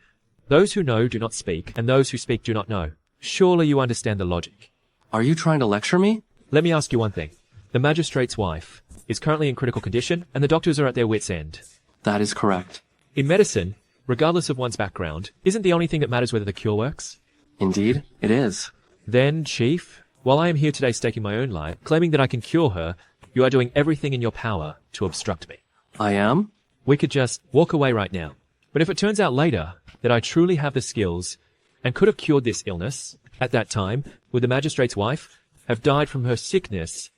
those who know do not speak, and those who speak do not know. Surely you understand the logic. Are you trying to lecture me? Let me ask you one thing. The magistrate's wife is currently in critical condition, and the doctors are at their wits' end. That is correct. In medicine, regardless of one's background, isn't the only thing that matters whether the cure works? Indeed, it is. Then, Chief, while I am here today staking my own life, claiming that I can cure her, you are doing everything in your power to obstruct me. I am? We could just walk away right now. But if it turns out later that I truly have the skills and could have cured this illness, at that time, would the magistrate's wife have died from her sickness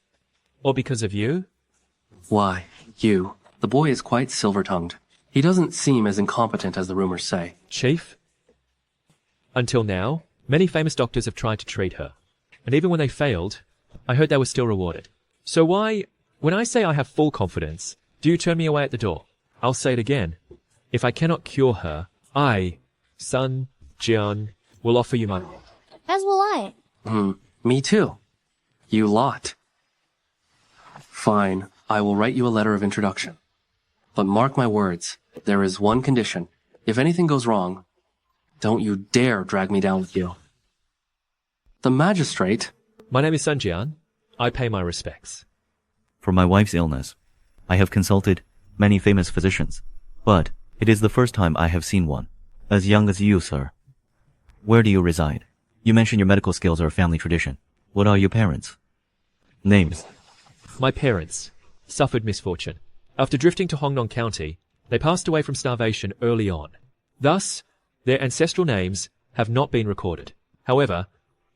or because of you? Why, you. The boy is quite silver-tongued. He doesn't seem as incompetent as the rumors say. Chief, until now, many famous doctors have tried to treat her. And even when they failed, I heard they were still rewarded. So why, when I say I have full confidence, do you turn me away at the door? I'll say it again. If I cannot cure her, I, Sun Jian, will offer you money. As will I. Me too. You lot. Fine, I will write you a letter of introduction. But mark my words, there is one condition. If anything goes wrong, don't you dare drag me down with you. The magistrate? My name is Sun Jian. I pay my respects. For my wife's illness, I have consulted many famous physicians, but it is the first time I have seen one as young as you, sir. Where do you reside? You mentioned your medical skills are a family tradition. What are your parents? Names? My parents suffered misfortune. After drifting to Hongnong County, they passed away from starvation early on. Thus, their ancestral names have not been recorded. However,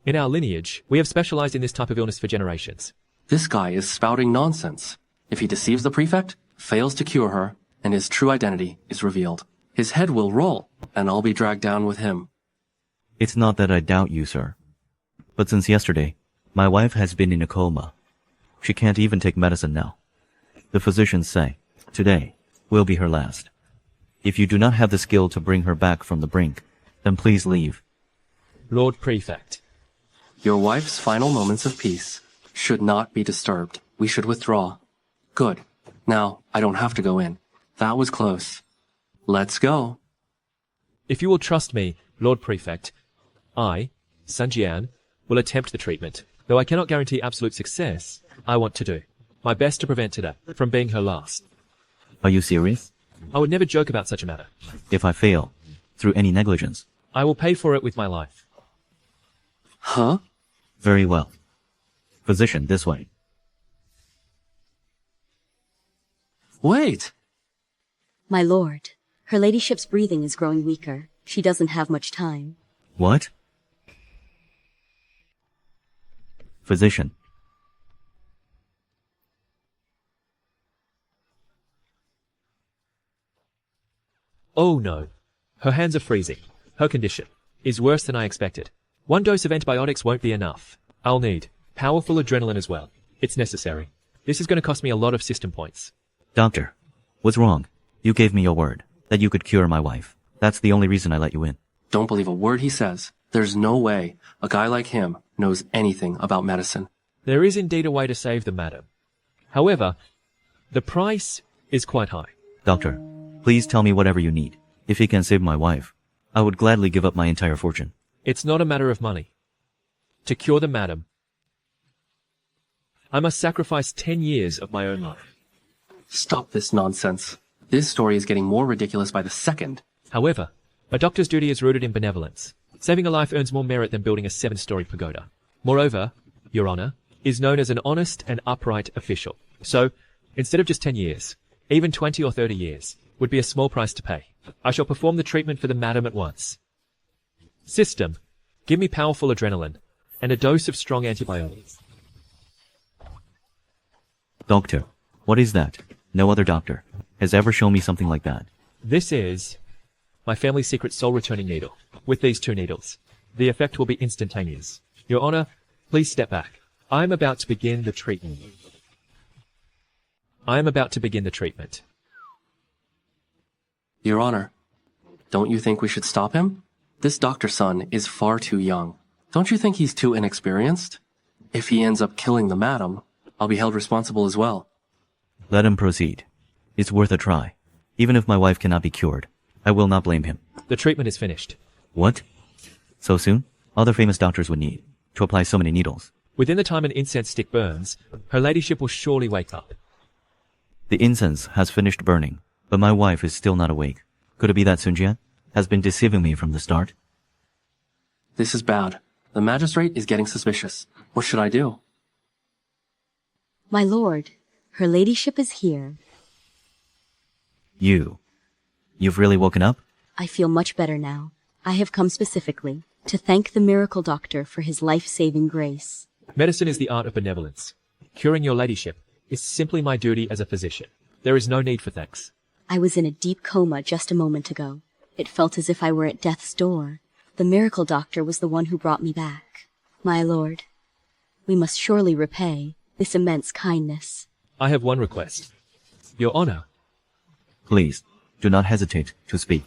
in our lineage, we have specialized in this type of illness for generations. This guy is spouting nonsense. If he deceives the prefect, fails to cure her, and his true identity is revealed, his head will roll, and I'll be dragged down with him. It's not that I doubt you, sir. But since yesterday, my wife has been in a coma. She can't even take medicine now. The physicians say, today will be her last. If you do not have the skill to bring her back from the brink, then please leave. Lord Prefect. Your wife's final moments of peace should not be disturbed. We should withdraw. Good. Now, I don't have to go in. That was close. Let's go. If you will trust me, Lord Prefect, I, Sun Jian, will attempt the treatment. Though I cannot guarantee absolute success, I want to do my best to prevent today from being her last. Are you serious? I would never joke about such a matter. If I fail, through any negligence. I will pay for it with my life. Huh? Very well. Physician, this way. Wait! My lord, her ladyship's breathing is growing weaker. She doesn't have much time. What? Physician. Oh no. Her hands are freezing. Her condition is worse than I expected. One dose of antibiotics won't be enough. I'll need powerful adrenaline as well. It's necessary. This is going to cost me a lot of system points. Doctor, what's wrong? You gave me your word that you could cure my wife. That's the only reason I let you in. Don't believe a word he says. There's no way a guy like him knows anything about medicine. There is indeed a way to save them, madam. However, the price is quite high. Doctor, please tell me whatever you need. If he can save my wife, I would gladly give up my entire fortune. It's not a matter of money. To cure them, madam, I must sacrifice 10 years of my own life. Stop this nonsense. This story is getting more ridiculous by the second. However, a doctor's duty is rooted in benevolence. Saving a life earns more merit than building a 7-story pagoda. Moreover, Your Honor is known as an honest and upright official. So, instead of just 10 years, even 20 or 30 years would be a small price to pay. I shall perform the treatment for the madam at once. System, give me powerful adrenaline and a dose of strong antibiotics. Doctor, what is that? No other doctor has ever shown me something like that. This is my family's secret soul-returning needle. With these 2 needles, the effect will be instantaneous. Your Honor, please step back. I am about to begin the treatment. Your Honor, don't you think we should stop him? This doctor's son is far too young. Don't you think he's too inexperienced? If he ends up killing the madam, I'll be held responsible as well. Let him proceed. It's worth a try. Even if my wife cannot be cured, I will not blame him. The treatment is finished. What? So soon? Other famous doctors would need to apply so many needles. Within the time an incense stick burns, her ladyship will surely wake up. The incense has finished burning, but my wife is still not awake. Could it be that Sun Jian has been deceiving me from the start? This is bad. The magistrate is getting suspicious. What should I do? My lord, her ladyship is here. You've really woken up? I feel much better now. I have come specifically to thank the miracle doctor for his life-saving grace. Medicine is the art of benevolence. Curing your ladyship is simply my duty as a physician. There is no need for thanks. I was in a deep coma just a moment ago. It felt as if I were at death's door. The miracle doctor was the one who brought me back. My lord, we must surely repay this immense kindness. I have one request. Your Honor. Please, do not hesitate to speak.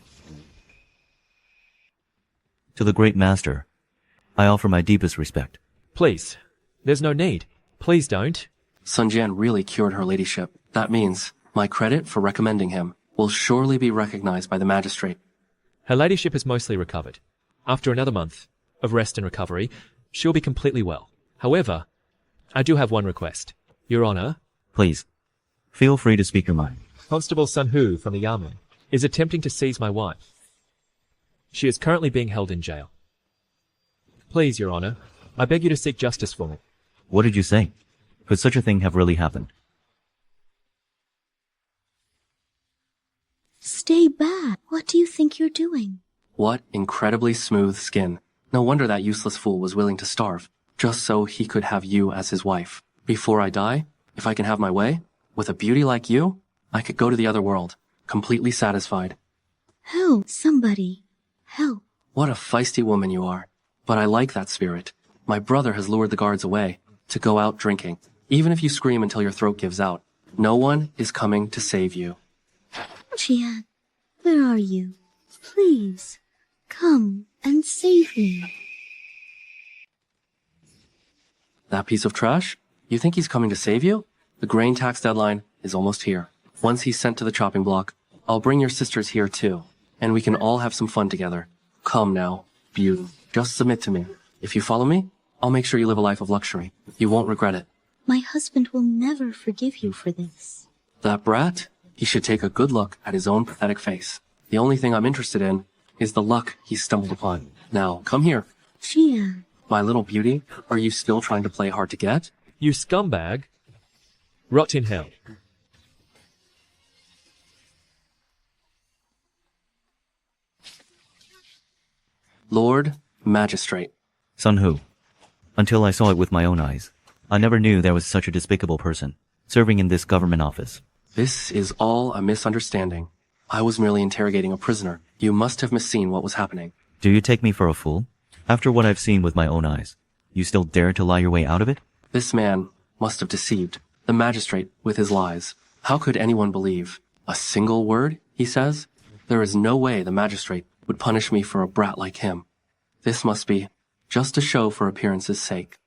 To the great master, I offer my deepest respect. Please. There's no need. Please don't. Sun Jian really cured her ladyship. That means my credit for recommending him will surely be recognized by the magistrate. Her ladyship has mostly recovered. After another month of rest and recovery, she'll be completely well. However, I do have one request. Your Honor. Please, feel free to speak your mind. Constable Sun Hu from the Yamen is attempting to seize my wife. She is currently being held in jail. Please, Your Honor, I beg you to seek justice for me. What did you say? Could such a thing have really happened? Stay back. What do you think you're doing? What incredibly smooth skin. No wonder that useless fool was willing to starve, just so he could have you as his wife. Before I die, if I can have my way, with a beauty like you, I could go to the other world, completely satisfied. Help, somebody. Help. What a feisty woman you are. But I like that spirit. My brother has lured the guards away to go out drinking. Even if you scream until your throat gives out, no one is coming to save you. Jian, where are you? Please, come and save me. That piece of trash? You think he's coming to save you? The grain tax deadline is almost here. Once he's sent to the chopping block, I'll bring your sisters here too, and we can all have some fun together. Come now, beauty. Just submit to me. If you follow me, I'll make sure you live a life of luxury. You won't regret it. My husband will never forgive you for this. That brat? He should take a good look at his own pathetic face. The only thing I'm interested in is the luck he stumbled upon. Now, come here. Jian, My little beauty, are you still trying to play hard to get? You scumbag. Rot in hell. Lord Magistrate. Sun Hu. Until I saw it with my own eyes, I never knew there was such a despicable person serving in this government office. This is all a misunderstanding. I was merely interrogating a prisoner. You must have misseen what was happening. Do you take me for a fool? After what I've seen with my own eyes, you still dare to lie your way out of it? This man must have deceived the magistrate with his lies. How could anyone believe? A single word, he says? There is no way the magistrate would punish me for a brat like him. This must be just a show for appearance's sake.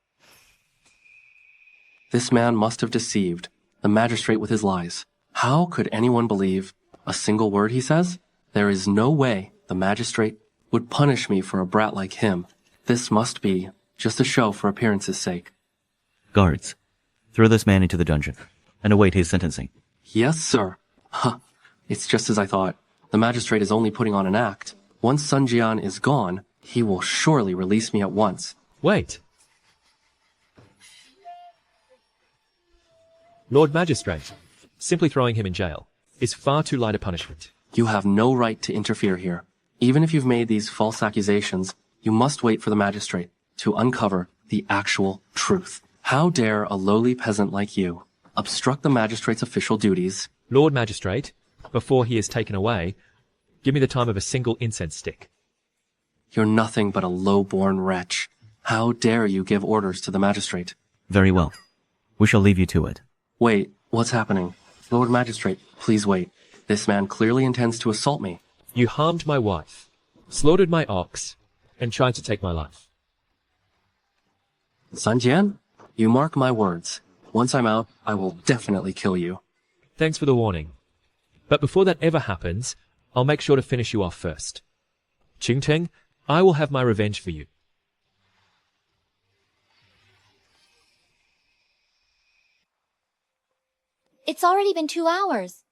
This man must have deceived the magistrate with his lies. How could anyone believe a single word, he says? There is no way the magistrate would punish me for a brat like him. This must be just a show for appearance's sake. Guards, throw this man into the dungeon and await his sentencing. Yes, sir. Huh. It's just as I thought. The magistrate is only putting on an act. Once Sun Jian is gone, he will surely release me at once. Wait. Lord Magistrate, simply throwing him in jail is far too light a punishment. You have no right to interfere here. Even if you've made these false accusations, you must wait for the magistrate to uncover the actual truth. How dare a lowly peasant like you obstruct the magistrate's official duties? Lord Magistrate, before he is taken away, give me the time of a single incense stick. You're nothing but a low-born wretch. How dare you give orders to the magistrate? Very well. We shall leave you to it. Wait, what's happening? Lord Magistrate, please wait. This man clearly intends to assault me. You harmed my wife, slaughtered my ox, and tried to take my life. Sun Jian, you mark my words. Once I'm out, I will definitely kill you. Thanks for the warning. But before that ever happens, I'll make sure to finish you off first. Qingteng, I will have my revenge for you. It's already been 2 hours.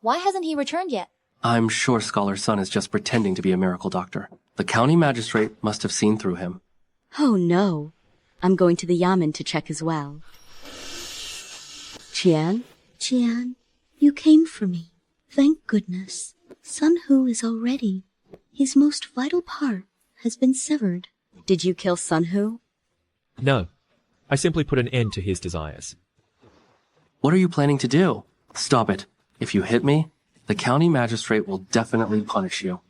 Why hasn't he returned yet? I'm sure Scholar Sun is just pretending to be a miracle doctor. The county magistrate must have seen through him. Oh no. I'm going to the Yamen to check as well. Qian? Jian, you came for me. Thank goodness. Sun Hu is all ready. His most vital part has been severed. Did you kill Sun Hu? No. I simply put an end to his desires. What are you planning to do? Stop it. If you hit me, the county magistrate will definitely punish you.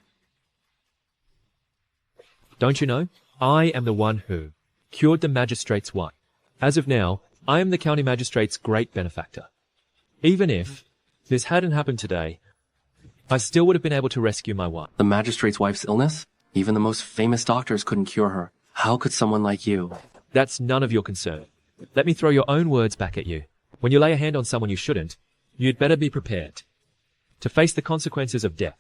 Don't you know? I am the one who cured the magistrate's wife. As of now, I am the county magistrate's great benefactor. Even if this hadn't happened today, I still would have been able to rescue my wife. The magistrate's wife's illness? Even the most famous doctors couldn't cure her. How could someone like you? That's none of your concern. Let me throw your own words back at you. When you lay a hand on someone you shouldn't, you'd better be prepared to face the consequences of death.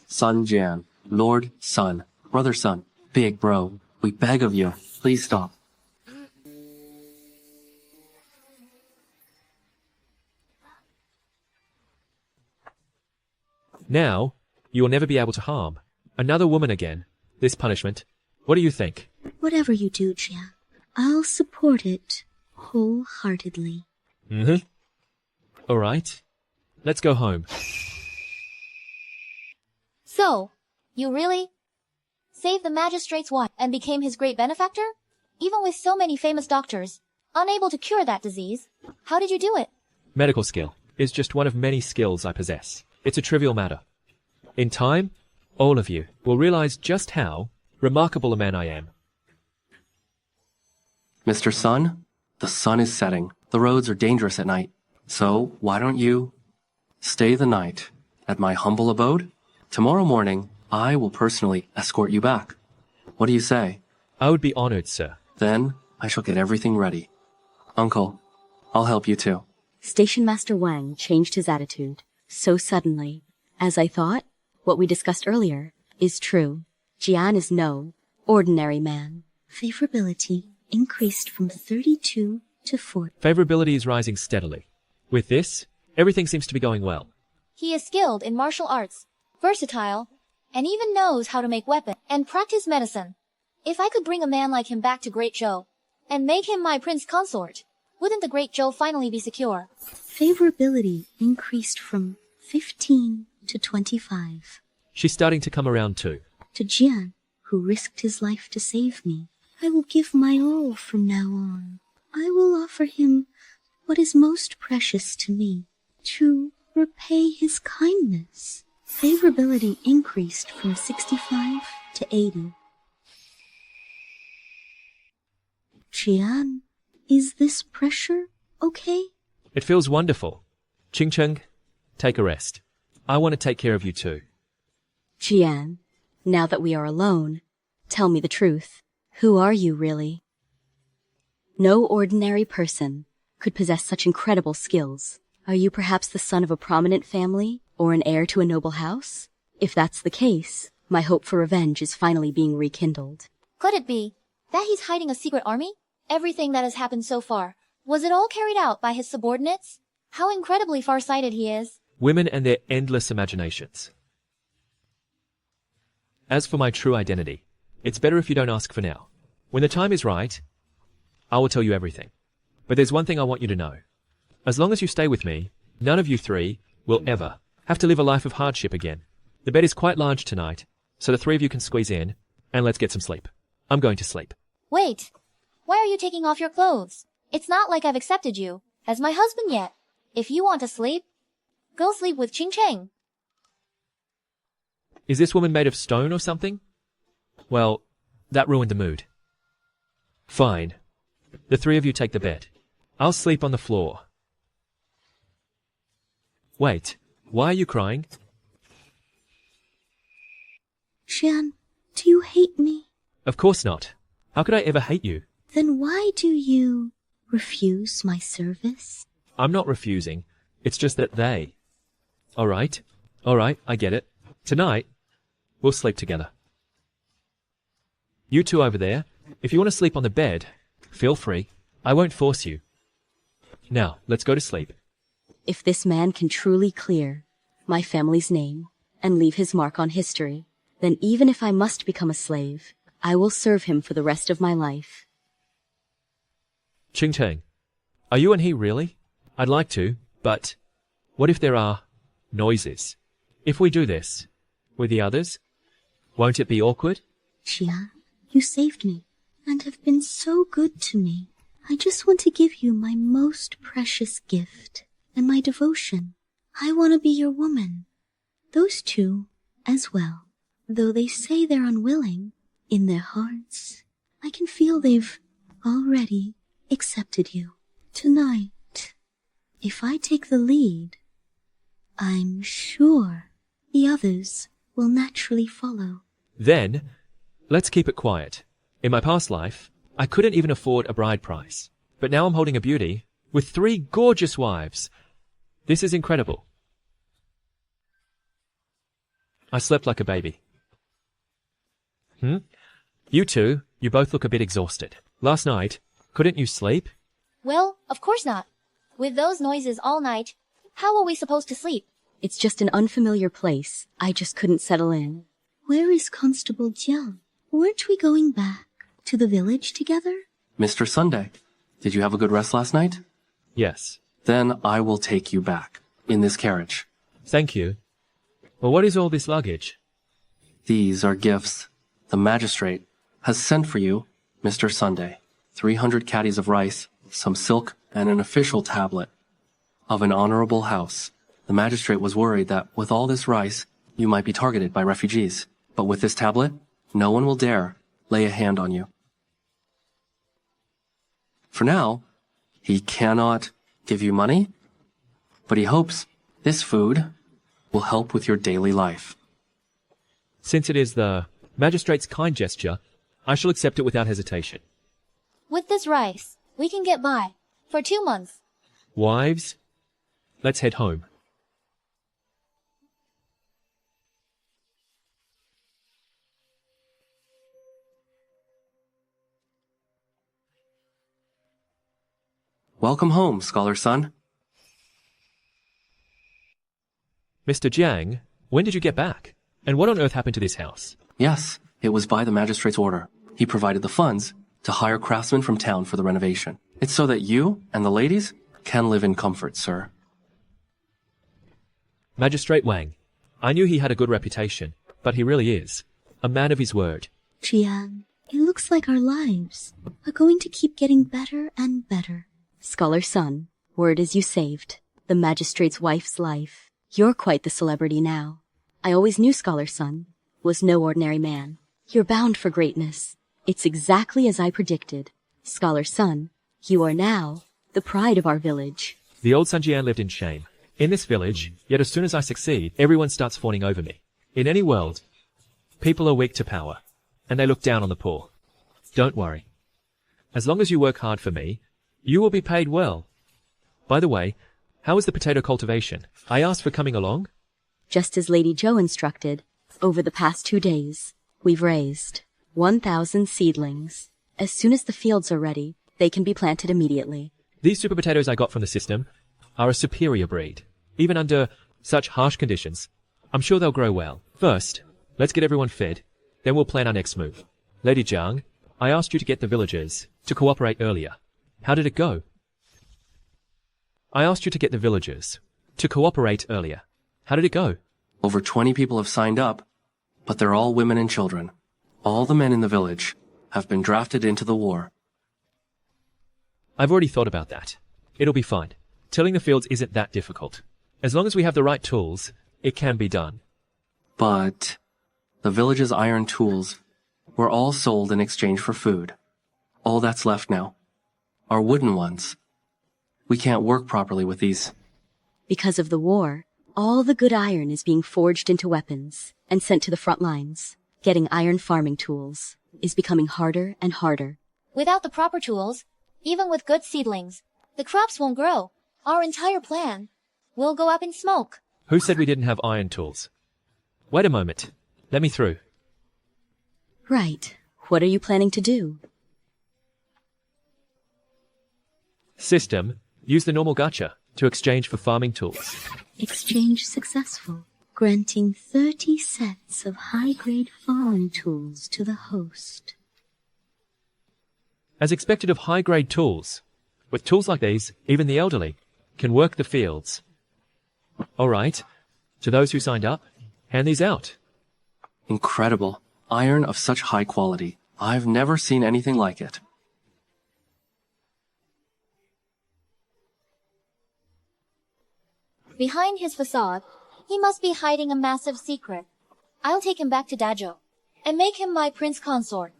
Sun Jian, Lord Sun, Brother Sun, Big Bro, we beg of you, please stop. Now, you will never be able to harm another woman again. This punishment. What do you think? Whatever you do, Jian, I'll support it wholeheartedly. All right. Let's go home. So, you really saved the magistrate's wife and became his great benefactor? Even with so many famous doctors, unable to cure that disease, how did you do it? Medical skill is just one of many skills I possess. It's a trivial matter. In time, all of you will realize just how remarkable a man I am. Mr. Sun, the sun is setting. The roads are dangerous at night. So, why don't you stay the night at my humble abode? Tomorrow morning, I will personally escort you back. What do you say? I would be honored, sir. Then, I shall get everything ready. Uncle, I'll help you too. Station Master Wang changed his attitude so suddenly. As I thought, what we discussed earlier is true. Jian is no ordinary man. Favorability increased from 32 to 40. Favorability is rising steadily. With this, everything seems to be going well. He is skilled in martial arts, versatile, and even knows how to make weapons and practice medicine. If I could bring a man like him back to Great Zhou and make him my prince consort, wouldn't the Great Zhou finally be secure? Favorability increased from 15 to 25. She's starting to come around too. To Jian, who risked his life to save me, I will give my all from now on. I will offer him what is most precious to me, to repay his kindness. Favorability increased from 65 to 80. Jian, is this pressure okay? It feels wonderful. Ching Cheng, take a rest. I want to take care of you too. Jian, now that we are alone, tell me the truth. Who are you really? No ordinary person could possess such incredible skills. Are you perhaps the son of a prominent family or an heir to a noble house? If that's the case, my hope for revenge is finally being rekindled. Could it be that he's hiding a secret army? Everything that has happened so far, was it all carried out by his subordinates? How incredibly far-sighted he is. Women and their endless imaginations. As for my true identity, it's better if you don't ask for now. When the time is right, I will tell you everything. But there's one thing I want you to know. As long as you stay with me, none of you three will ever have to live a life of hardship again. The bed is quite large tonight, so the three of you can squeeze in, and let's get some sleep. I'm going to sleep. Wait, why are you taking off your clothes? It's not like I've accepted you as my husband yet. If you want to sleep, go sleep with Ching Cheng. Is this woman made of stone or something? Well, that ruined the mood. Fine. The three of you take the bed. I'll sleep on the floor. Wait, why are you crying? Jian, do you hate me? Of course not. How could I ever hate you? Then why do you refuse my service? I'm not refusing. It's just that they... All right, I get it. Tonight, we'll sleep together. You two over there, if you want to sleep on the bed, feel free. I won't force you. Now, let's go to sleep. If this man can truly clear my family's name and leave his mark on history, then even if I must become a slave, I will serve him for the rest of my life. Ching Cheng, are you and he really? I'd like to, but what if there are noises? If we do this with the others, won't it be awkward? Jian, you saved me and have been so good to me. I just want to give you my most precious gift and my devotion. I want to be your woman. Those two as well. Though they say they're unwilling, in their hearts, I can feel they've already accepted you. Tonight, if I take the lead, I'm sure the others will naturally follow. Then, let's keep it quiet. In my past life, I couldn't even afford a bride price. But now I'm holding a beauty with 3 gorgeous wives. This is incredible. I slept like a baby. You two, you both look a bit exhausted. Last night, couldn't you sleep? Well, of course not. With those noises all night, how are we supposed to sleep? It's just an unfamiliar place. I just couldn't settle in. Where is Constable Jiang? Weren't we going back to the village together? Mr. Sunday, did you have a good rest last night? Yes. Then I will take you back, in this carriage. Thank you. Well, what is all this luggage? These are gifts. The magistrate has sent for you, Mr. Sunday, 300 caddies of rice, some silk, and an official tablet of an honorable house. The magistrate was worried that with all this rice, you might be targeted by refugees. But with this tablet, no one will dare lay a hand on you. For now, he cannot give you money, but he hopes this food will help with your daily life. Since it is the magistrate's kind gesture, I shall accept it without hesitation. With this rice, we can get by for 2 months. Wives, let's head home. Welcome home, scholar son. Mr. Jiang, when did you get back? And what on earth happened to this house? Yes, it was by the magistrate's order. He provided the funds to hire craftsmen from town for the renovation. It's so that you and the ladies can live in comfort, sir. Magistrate Wang, I knew he had a good reputation, but he really is a man of his word. Jiang, it looks like our lives are going to keep getting better and better. Scholar Sun, word is you saved the magistrate's wife's life. You're quite the celebrity now. I always knew Scholar Sun was no ordinary man. You're bound for greatness. It's exactly as I predicted. Scholar Sun, you are now the pride of our village. The old Sun Jian lived in shame. In this village, yet as soon as I succeed, everyone starts fawning over me. In any world, people are weak to power, and they look down on the poor. Don't worry. As long as you work hard for me, you will be paid well. By the way, how is the potato cultivation? I asked for coming along. Just as Lady Zhou instructed, over the past 2 days, we've raised 1,000 seedlings. As soon as the fields are ready, they can be planted immediately. These super potatoes I got from the system are a superior breed. Even under such harsh conditions, I'm sure they'll grow well. First, let's get everyone fed, then we'll plan our next move. Lady Jiang, I asked you to get the villagers to cooperate earlier. How did it go? I asked you to get the villagers to cooperate earlier. How did it go? Over 20 people have signed up, but they're all women and children. All the men in the village have been drafted into the war. I've already thought about that. It'll be fine. Tilling the fields isn't that difficult. As long as we have the right tools, it can be done. But the village's iron tools were all sold in exchange for food. All that's left now are wooden ones. We can't work properly with these. Because of the war, all the good iron is being forged into weapons and sent to the front lines. Getting iron farming tools is becoming harder and harder. Without the proper tools, even with good seedlings, the crops won't grow. Our entire plan will go up in smoke. Who said we didn't have iron tools? Wait a moment. Let me through. Right. What are you planning to do? System, use the normal gacha to exchange for farming tools. Exchange successful, granting 30 sets of high-grade farming tools to the host. As expected of high-grade tools. With tools like these, even the elderly can work the fields. All right. To those who signed up, hand these out. Incredible. Iron of such high quality. I've never seen anything like it. Behind his facade, he must be hiding a massive secret. I'll take him back to Dazhou and make him my prince consort.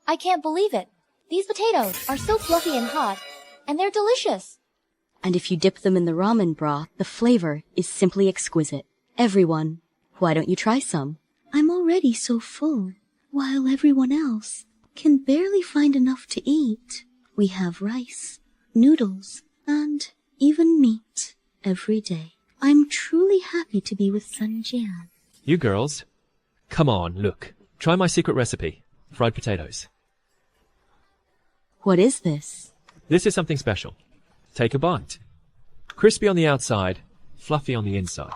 I can't believe it. These potatoes are so fluffy and hot, and they're delicious. And if you dip them in the ramen broth, the flavor is simply exquisite. Everyone, why don't you try some? I'm already so full, while everyone else can barely find enough to eat. We have rice, noodles, and even meat every day. I'm truly happy to be with Sun Jian. You girls, come on, look. Try my secret recipe, fried potatoes. What is this? This is something special. Take a bite. Crispy on the outside, fluffy on the inside.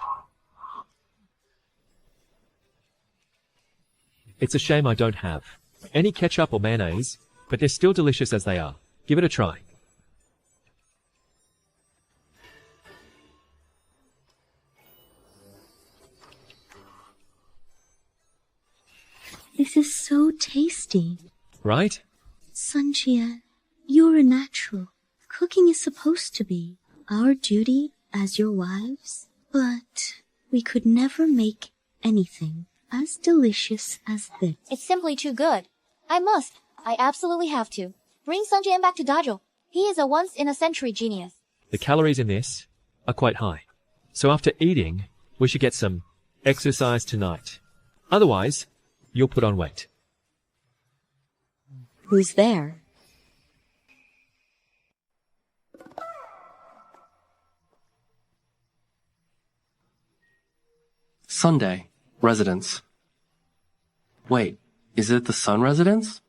It's a shame I don't have any ketchup or mayonnaise, but they're still delicious as they are. Give it a try. This is so tasty. Right? Sun Jian, you're a natural. Cooking is supposed to be our duty as your wives, but we could never make anything as delicious as this. It's simply too good. I absolutely have to. Bring Sun Jian back to Dazhou. He is a once-in-a-century genius. The calories in this are quite high. So after eating, we should get some exercise tonight. Otherwise, you'll put on weight. Who's there? Sunday. Residence. Wait, is it the Sun residence?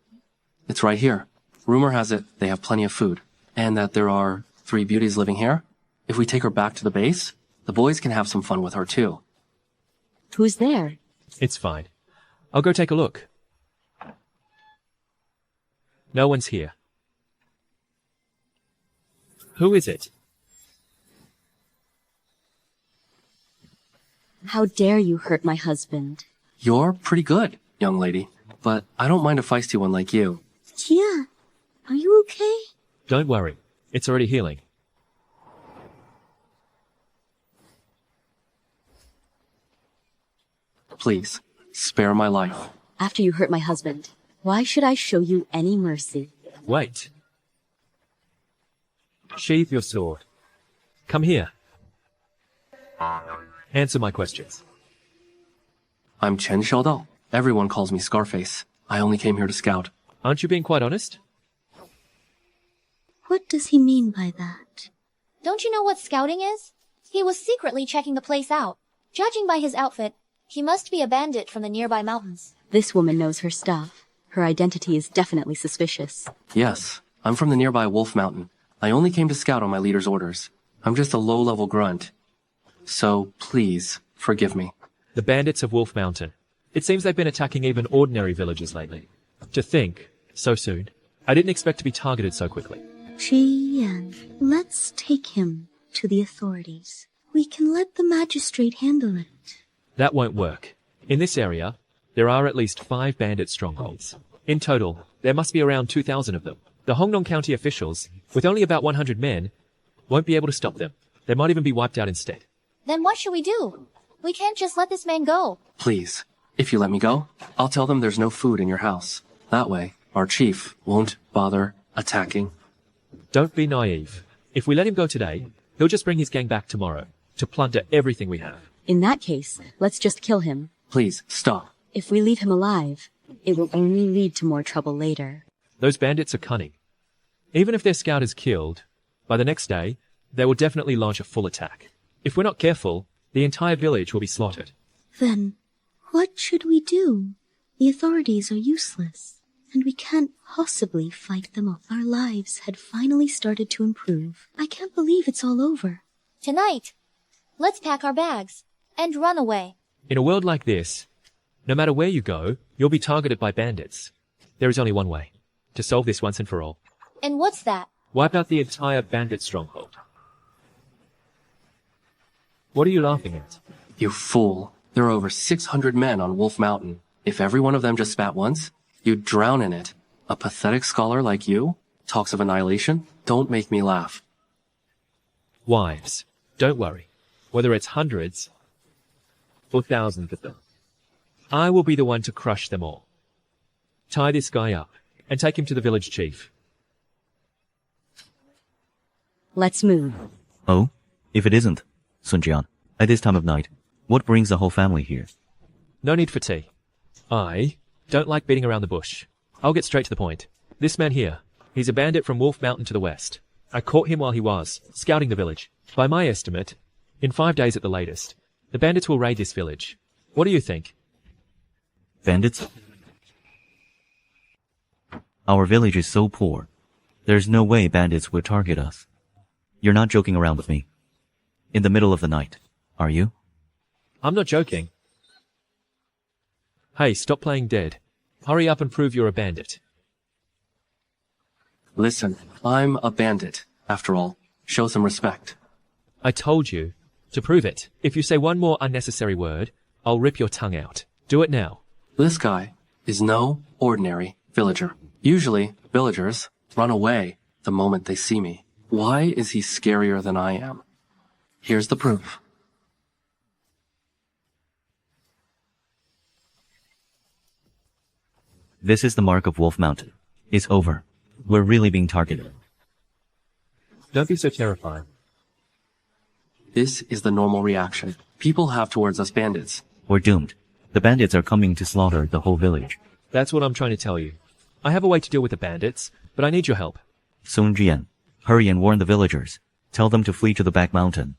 It's right here. Rumor has it they have plenty of food, and that there are 3 beauties living here. If we take her back to the base, the boys can have some fun with her too. Who's there? It's fine. I'll go take a look. No one's here. Who is it? How dare you hurt my husband? You're pretty good, young lady, but I don't mind a feisty one like you. Tia, are you okay? Don't worry. It's already healing. Please, spare my life. After you hurt my husband, why should I show you any mercy? Wait. Sheathe your sword. Come here. Answer my questions. I'm Chen Xiaodao. Everyone calls me Scarface. I only came here to scout. Aren't you being quite honest? What does he mean by that? Don't you know what scouting is? He was secretly checking the place out. Judging by his outfit, he must be a bandit from the nearby mountains. This woman knows her stuff. Her identity is definitely suspicious. Yes, I'm from the nearby Wolf Mountain. I only came to scout on my leader's orders. I'm just a low-level grunt. So, please, forgive me. The bandits of Wolf Mountain. It seems they've been attacking even ordinary villagers lately. To think, so soon. I didn't expect to be targeted so quickly. Yan, let's take him to the authorities. We can let the magistrate handle it. That won't work. In this area, there are at least 5 bandit strongholds. In total, there must be around 2,000 of them. The Hongnong County officials, with only about 100 men, won't be able to stop them. They might even be wiped out instead. Then what should we do? We can't just let this man go. Please, if you let me go, I'll tell them there's no food in your house. That way, our chief won't bother attacking. Don't be naive. If we let him go today, he'll just bring his gang back tomorrow to plunder everything we have. In that case, let's just kill him. Please, stop. If we leave him alive, it will only lead to more trouble later. Those bandits are cunning. Even if their scout is killed, by the next day, they will definitely launch a full attack. If we're not careful, the entire village will be slaughtered. Then, what should we do? The authorities are useless, and we can't possibly fight them off. Our lives had finally started to improve. I can't believe it's all over. Tonight, let's pack our bags and run away. In a world like this, no matter where you go, you'll be targeted by bandits. There is only one way to solve this once and for all. And what's that? Wipe out the entire bandit stronghold. What are you laughing at? You fool. There are over 600 men on Wolf Mountain. If every one of them just spat once, you'd drown in it. A pathetic scholar like you talks of annihilation? Don't make me laugh. Wives, don't worry. Whether it's hundreds or thousands of them, I will be the one to crush them all. Tie this guy up and take him to the village chief. Let's move. Oh, if it isn't, Sun Jian, at this time of night, what brings the whole family here? No need for tea. I don't like beating around the bush. I'll get straight to the point. This man here, he's a bandit from Wolf Mountain to the west. I caught him while he was scouting the village. By my estimate, in 5 days at the latest, the bandits will raid this village. What do you think? Bandits? Our village is so poor. There's no way bandits would target us. You're not joking around with me. In the middle of the night, are you? I'm not joking. Hey, stop playing dead. Hurry up and prove you're a bandit. Listen, I'm a bandit, after all. Show some respect. I told you to prove it. If you say one more unnecessary word, I'll rip your tongue out. Do it now. This guy is no ordinary villager. Usually, villagers run away the moment they see me. Why is he scarier than I am? Here's the proof. This is the mark of Wolf Mountain. It's over. We're really being targeted. Don't be so terrified. This is the normal reaction people have towards us bandits. We're doomed. The bandits are coming to slaughter the whole village. That's what I'm trying to tell you. I have a way to deal with the bandits, but I need your help. Sun Jian, hurry and warn the villagers. Tell them to flee to the back mountain.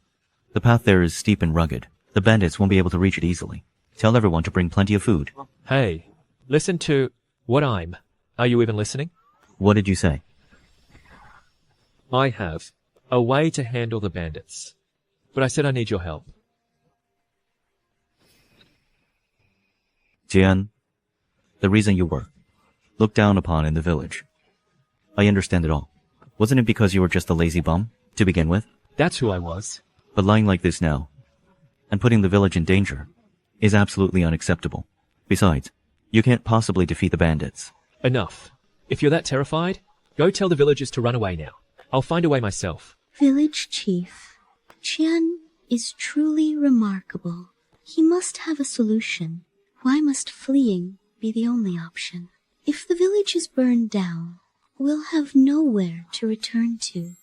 The path there is steep and rugged. The bandits won't be able to reach it easily. Tell everyone to bring plenty of food. Hey, listen to what I'm. Are you even listening? What did you say? I have a way to handle the bandits, but I said I need your help. Jian, the reason you were looked down upon in the village. I understand it all. Wasn't it because you were just a lazy bum to begin with? That's who I was. But lying like this now, and putting the village in danger, is absolutely unacceptable. Besides, you can't possibly defeat the bandits. Enough. If you're that terrified, go tell the villagers to run away now. I'll find a way myself. Village Chief, Qian is truly remarkable. He must have a solution. Why must fleeing be the only option? If the village is burned down, we'll have nowhere to return to.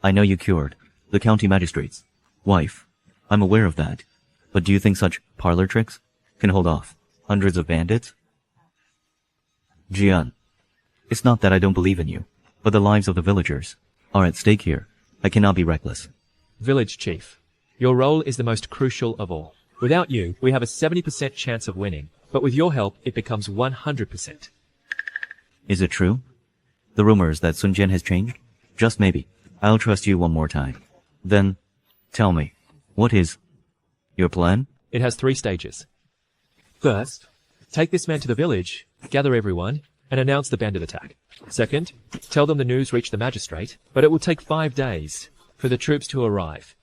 I know you cured the county magistrate's wife. I'm aware of that. But do you think such parlor tricks can hold off hundreds of bandits? Jian, it's not that I don't believe in you, but the lives of the villagers are at stake here. I cannot be reckless. Village Chief, your role is the most crucial of all. Without you, we have a 70% chance of winning, but with your help, it becomes 100%. Is it true? The rumors that Sun Jian has changed? Just maybe. I'll trust you one more time. Then, tell me, what is your plan? It has 3 stages. First, take this man to the village, gather everyone, and announce the bandit attack. Second, tell them the news reached the magistrate, but it will take 5 days for the troops to arrive.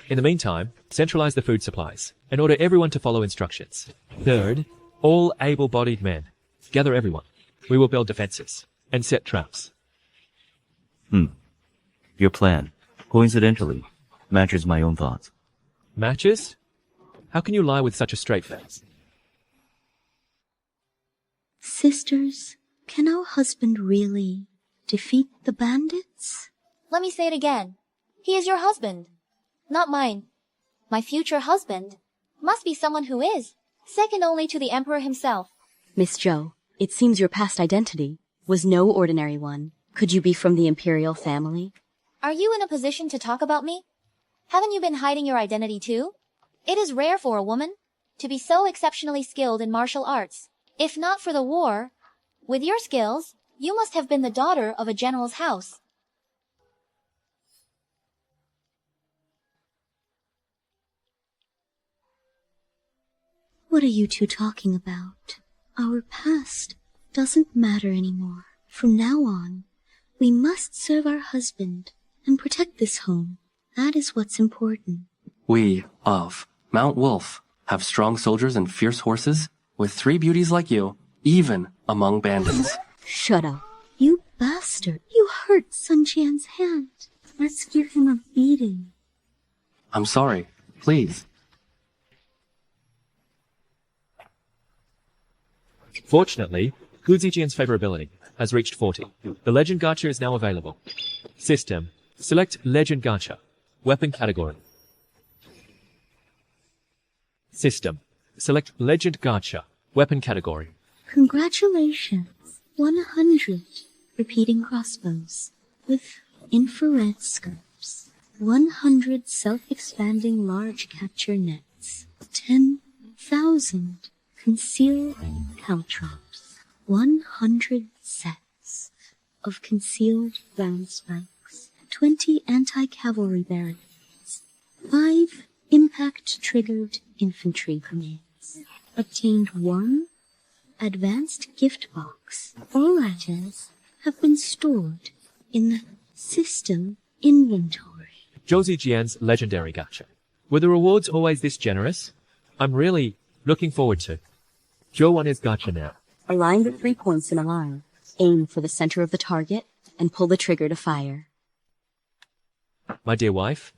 In the meantime, centralize the food supplies and order everyone to follow instructions. Third, all able-bodied men. Gather everyone. We will build defenses and set traps. Your plan, coincidentally, matches my own thoughts. Matches? How can you lie with such a straight face? Sisters, can our husband really defeat the bandits? Let me say it again. He is your husband, not mine. My future husband must be someone who is, second only to the emperor himself. Miss Zhou, it seems your past identity was no ordinary one. Could you be from the imperial family? Are you in a position to talk about me? Haven't you been hiding your identity too? It is rare for a woman to be so exceptionally skilled in martial arts. If not for the war, with your skills, you must have been the daughter of a general's house. What are you two talking about? Our past doesn't matter anymore. From now on, we must serve our husband and protect this home. That is what's important. We, of Mount Wolf, have strong soldiers and fierce horses, with 3 beauties like you, even among bandits. Shut up. You bastard! You hurt Sun Jian's hand. Let's give him a beating. I'm sorry. Please. Fortunately, Gu Zijian's favorability has reached 40. The Legend Gacha is now available. System. Select Legend Gacha. Weapon category. System. Select Legend Gacha. Weapon category. Congratulations. 100 repeating crossbows with infrared scopes. 100 self-expanding large capture nets. 10,000 concealed caltrops. 100 sets of concealed round spikes. 20 anti-cavalry barricades. 5 impact-triggered infantry grenades. Obtained 1 advanced gift box. All items have been stored in the system inventory. Zhou Zijian's legendary gacha. Were the rewards always this generous? I'm really looking forward to. Zhou won his gacha now. Align the 3 points in a line. Aim for the center of the target and pull the trigger to fire. My dear wife.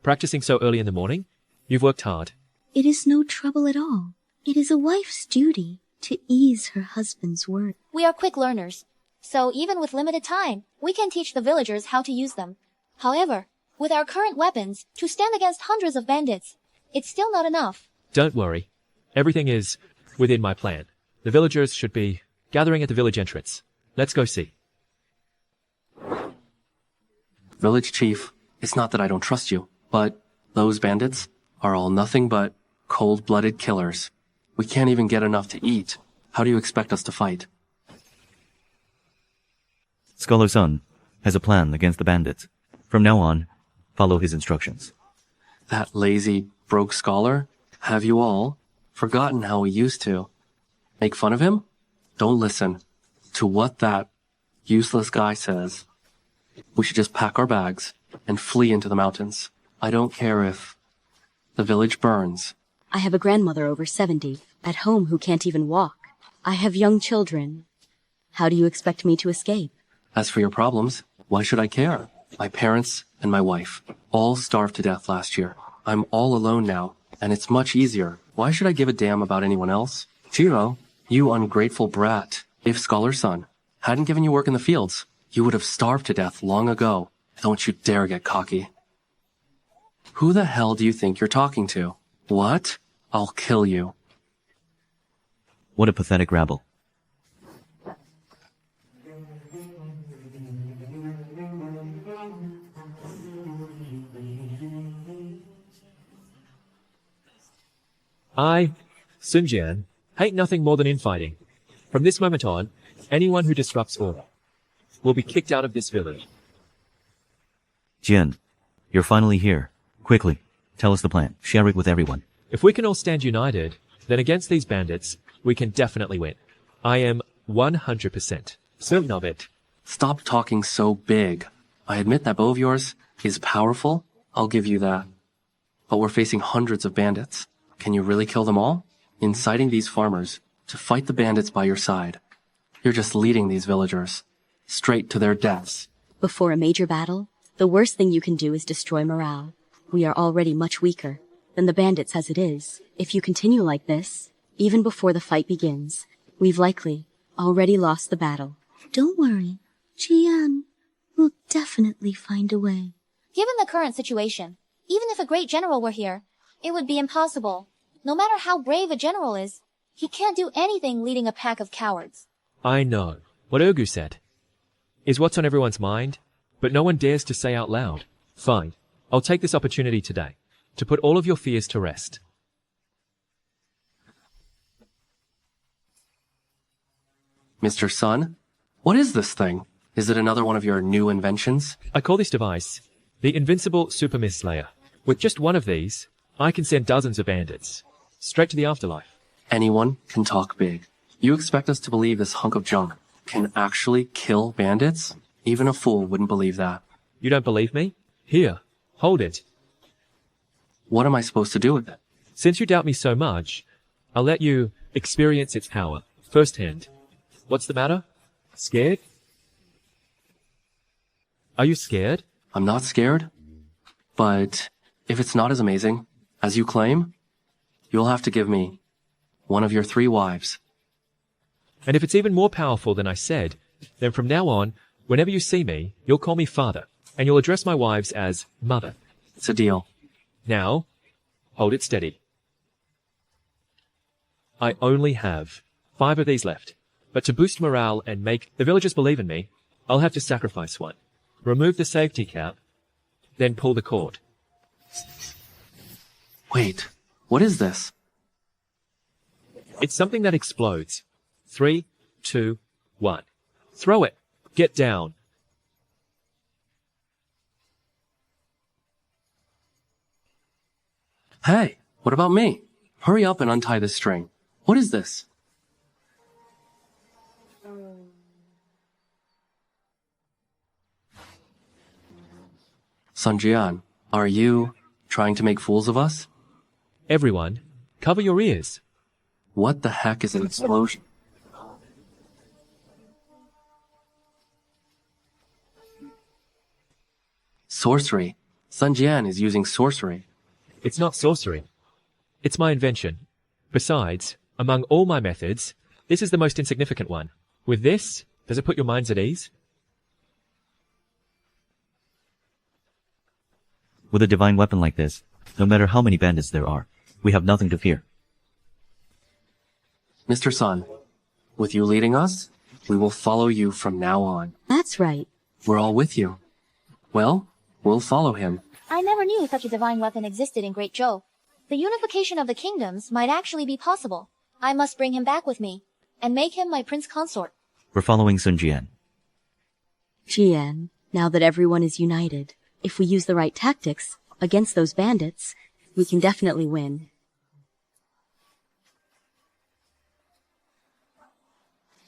Practicing so early in the morning? You've worked hard. It is no trouble at all. It is a wife's duty to ease her husband's work. We are quick learners, so even with limited time, we can teach the villagers how to use them. However, with our current weapons, to stand against hundreds of bandits, it's still not enough. Don't worry. Everything is within my plan. The villagers should be gathering at the village entrance. Let's go see. Village chief, it's not that I don't trust you, but those bandits are all nothing but cold-blooded killers. We can't even get enough to eat. How do you expect us to fight? Scholar Sun has a plan against the bandits. From now on, follow his instructions. That lazy, broke scholar? Have you all forgotten how we used to? Make fun of him? Don't listen to what that useless guy says. We should just pack our bags and flee into the mountains. I don't care if the village burns. I have a grandmother over 70, at home who can't even walk. I have young children. How do you expect me to escape? As for your problems, why should I care? My parents and my wife all starved to death last year. I'm all alone now, and it's much easier. Why should I give a damn about anyone else? Chiro, you ungrateful brat. If Scholar Sun hadn't given you work in the fields, you would have starved to death long ago. Don't you dare get cocky. Who the hell do you think you're talking to? What? I'll kill you. What a pathetic rabble. I, Sun Jian, hate nothing more than infighting. From this moment on, anyone who disrupts order will be kicked out of this village. Jian, you're finally here. Quickly, tell us the plan. Share it with everyone. If we can all stand united, then against these bandits, we can definitely win. I am 100% certain of it. Stop talking so big. I admit that bow of yours is powerful. I'll give you that. But we're facing hundreds of bandits. Can you really kill them all? Inciting these farmers to fight the bandits by your side. You're just leading these villagers straight to their deaths. Before a major battle, the worst thing you can do is destroy morale. We are already much weaker than the bandits as it is. If you continue like this, even before the fight begins, we've likely already lost the battle. Don't worry. Jian will definitely find a way. Given the current situation, even if a great general were here, it would be impossible. No matter how brave a general is, he can't do anything leading a pack of cowards. I know. What Urgu said is what's on everyone's mind, but no one dares to say out loud. Fine. I'll take this opportunity today to put all of your fears to rest. Mr. Sun, what is this thing? Is it another one of your new inventions? I call this device the Invincible Super Mist Slayer. With just one of these, I can send dozens of bandits straight to the afterlife. Anyone can talk big. You expect us to believe this hunk of junk can actually kill bandits? Even a fool wouldn't believe that. You don't believe me? Here, hold it. What am I supposed to do with it? Since you doubt me so much, I'll let you experience its power firsthand. What's the matter? Scared? Are you scared? I'm not scared. But if it's not as amazing as you claim, you'll have to give me one of your 3 wives. And if it's even more powerful than I said, then from now on, whenever you see me, you'll call me father, and you'll address my wives as mother. It's a deal. Now, hold it steady. I only have 5 of these left, but to boost morale and make the villagers believe in me, I'll have to sacrifice one. Remove the safety cap, then pull the cord. Wait, what is this? It's something that explodes. 3, 2, 1. Throw it. Get down. Hey, what about me? Hurry up and untie this string. What is this? Sun Jian, are you trying to make fools of us? Everyone, cover your ears. What the heck is an explosion? Sorcery. Sun Jian is using sorcery. It's not sorcery. It's my invention. Besides, among all my methods, this is the most insignificant one. With this, does it put your minds at ease? With a divine weapon like this, no matter how many bandits there are, we have nothing to fear. Mr. Sun, with you leading us, we will follow you from now on. That's right. We're all with you. Well, we'll follow him. I never knew such a divine weapon existed in Great Zhou. The unification of the kingdoms might actually be possible. I must bring him back with me, and make him my prince consort. We're following Sun Jian. Jian, now that everyone is united, if we use the right tactics against those bandits, we can definitely win.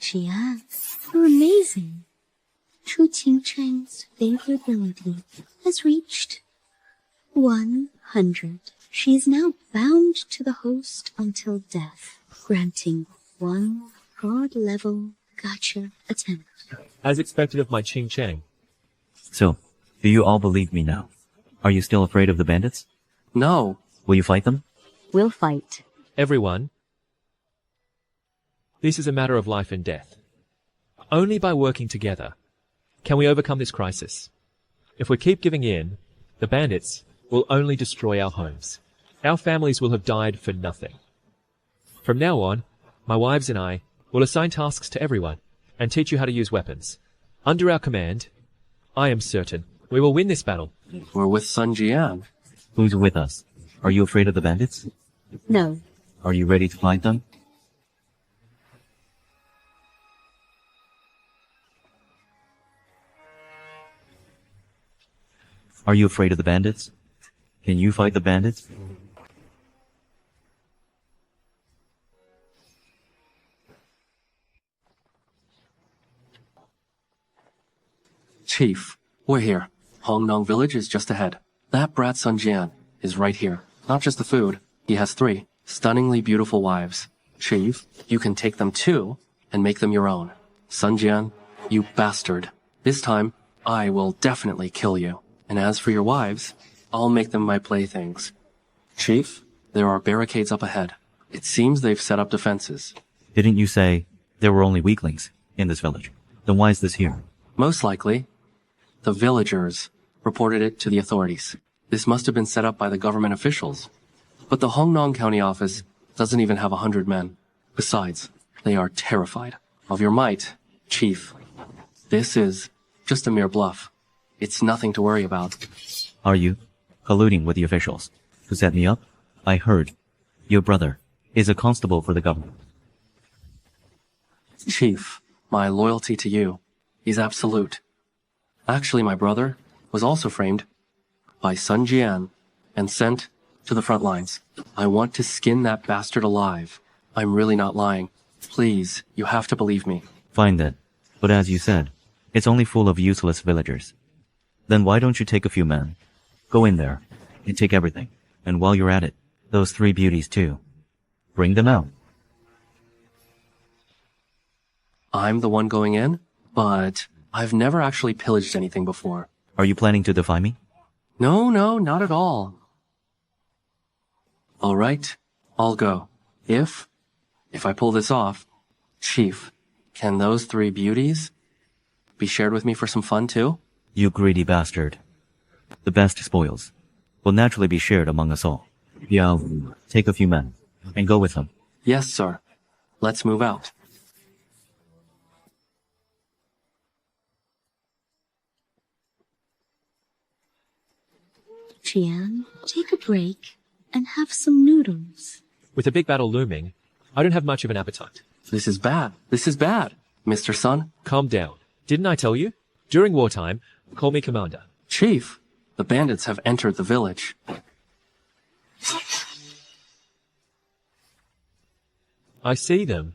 Jian, you're amazing. Chu Qingcheng's favorability has reached 100. She is now bound to the host until death, granting one broad-level gotcha attempt. As expected of my Qing Cheng. So, do you all believe me now? Are you still afraid of the bandits? No. Will you fight them? We'll fight. Everyone, this is a matter of life and death. Only by working together can we overcome this crisis. If we keep giving in, the bandits will only destroy our homes. Our families will have died for nothing. From now on, my wives and I will assign tasks to everyone and teach you how to use weapons. Under our command, I am certain we will win this battle. We're with Sun Jian. Who's with us? Are you afraid of the bandits? No. Are you ready to fight them? Are you afraid of the bandits? Can you fight the bandits? Chief, we're here. Hongnong village is just ahead. That brat Sun Jian is right here. Not just the food. He has 3 stunningly beautiful wives. Chief, you can take them too and make them your own. Sun Jian, you bastard. This time, I will definitely kill you. And as for your wives, I'll make them my playthings. Chief, there are barricades up ahead. It seems they've set up defenses. Didn't you say there were only weaklings in this village? Then why is this here? Most likely, the villagers reported it to the authorities. This must have been set up by the government officials. But the Hongnong County office doesn't even have 100 men. Besides, they are terrified of your might, Chief. This is just a mere bluff. It's nothing to worry about. Are you colluding with the officials to set me up? I heard your brother is a constable for the government. Chief, my loyalty to you is absolute. Actually, my brother was also framed by Sun Jian and sent to the front lines. I want to skin that bastard alive. I'm really not lying. Please, you have to believe me. Fine then. But as you said, it's only full of useless villagers. Then why don't you take a few men? Go in there and take everything. And while you're at it, those 3 beauties too. Bring them out. I'm the one going in, but I've never actually pillaged anything before. Are you planning to defy me? No, not at all. All right, I'll go. If I pull this off, Chief, can those 3 beauties be shared with me for some fun too? You greedy bastard. The best spoils will naturally be shared among us all. Yeah, take a few men and go with them. Yes, sir. Let's move out. Jian, take a break and have some noodles. With a big battle looming, I don't have much of an appetite. This is bad. Mr. Sun. Calm down. Didn't I tell you? During wartime, call me commander. Chief, the bandits have entered the village. I see them.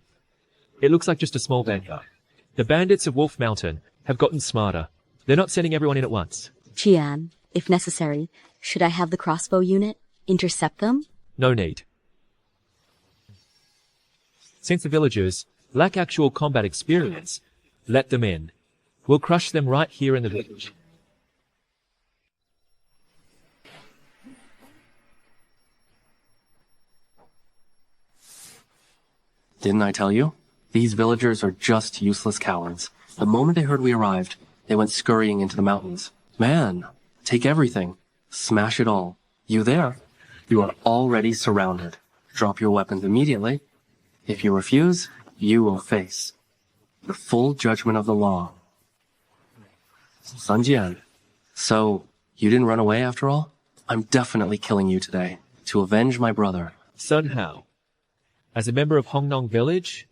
It looks like just a small vanguard. The bandits of Wolf Mountain have gotten smarter. They're not sending everyone in at once. Jian, if necessary, should I have the crossbow unit intercept them? No need. Since the villagers lack actual combat experience, let them in. We'll crush them right here in the village. Didn't I tell you? These villagers are just useless cowards. The moment they heard we arrived, they went scurrying into the mountains. Man, take everything. Smash it all. You there? You are already surrounded. Drop your weapons immediately. If you refuse, you will face the full judgment of the law. Sun Jian. So, you didn't run away after all? I'm definitely killing you today, to avenge my brother. Sun Hao, as a member of Hongnong village,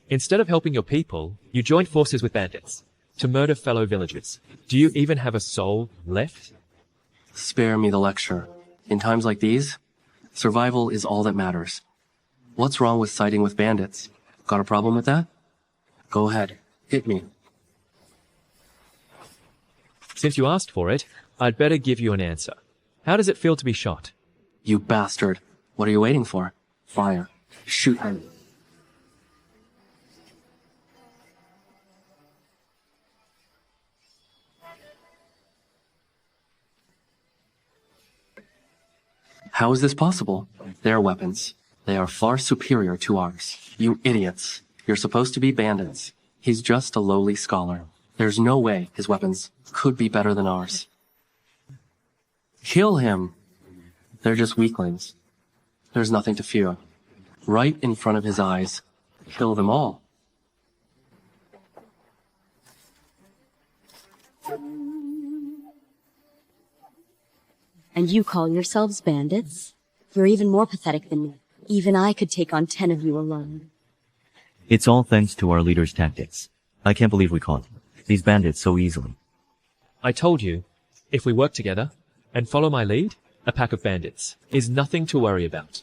instead of helping your people, you joined forces with bandits to murder fellow villagers. Do you even have a soul left? Spare me the lecture. In times like these, survival is all that matters. What's wrong with siding with bandits? Got a problem with that? Go ahead, hit me. Since you asked for it, I'd better give you an answer. How does it feel to be shot? You bastard. What are you waiting for? Fire. Shoot him. How is this possible? Their weapons. They are far superior to ours. You idiots. You're supposed to be bandits. He's just a lowly scholar. There's no way his weapons could be better than ours. Kill him! They're just weaklings. There's nothing to fear. Right in front of his eyes. Kill them all. And you call yourselves bandits? You're even more pathetic than me. Even I could take on 10 of you alone. It's all thanks to our leader's tactics. I can't believe we caught these bandits so easily. I told you, if we work together and follow my lead, a pack of bandits is nothing to worry about.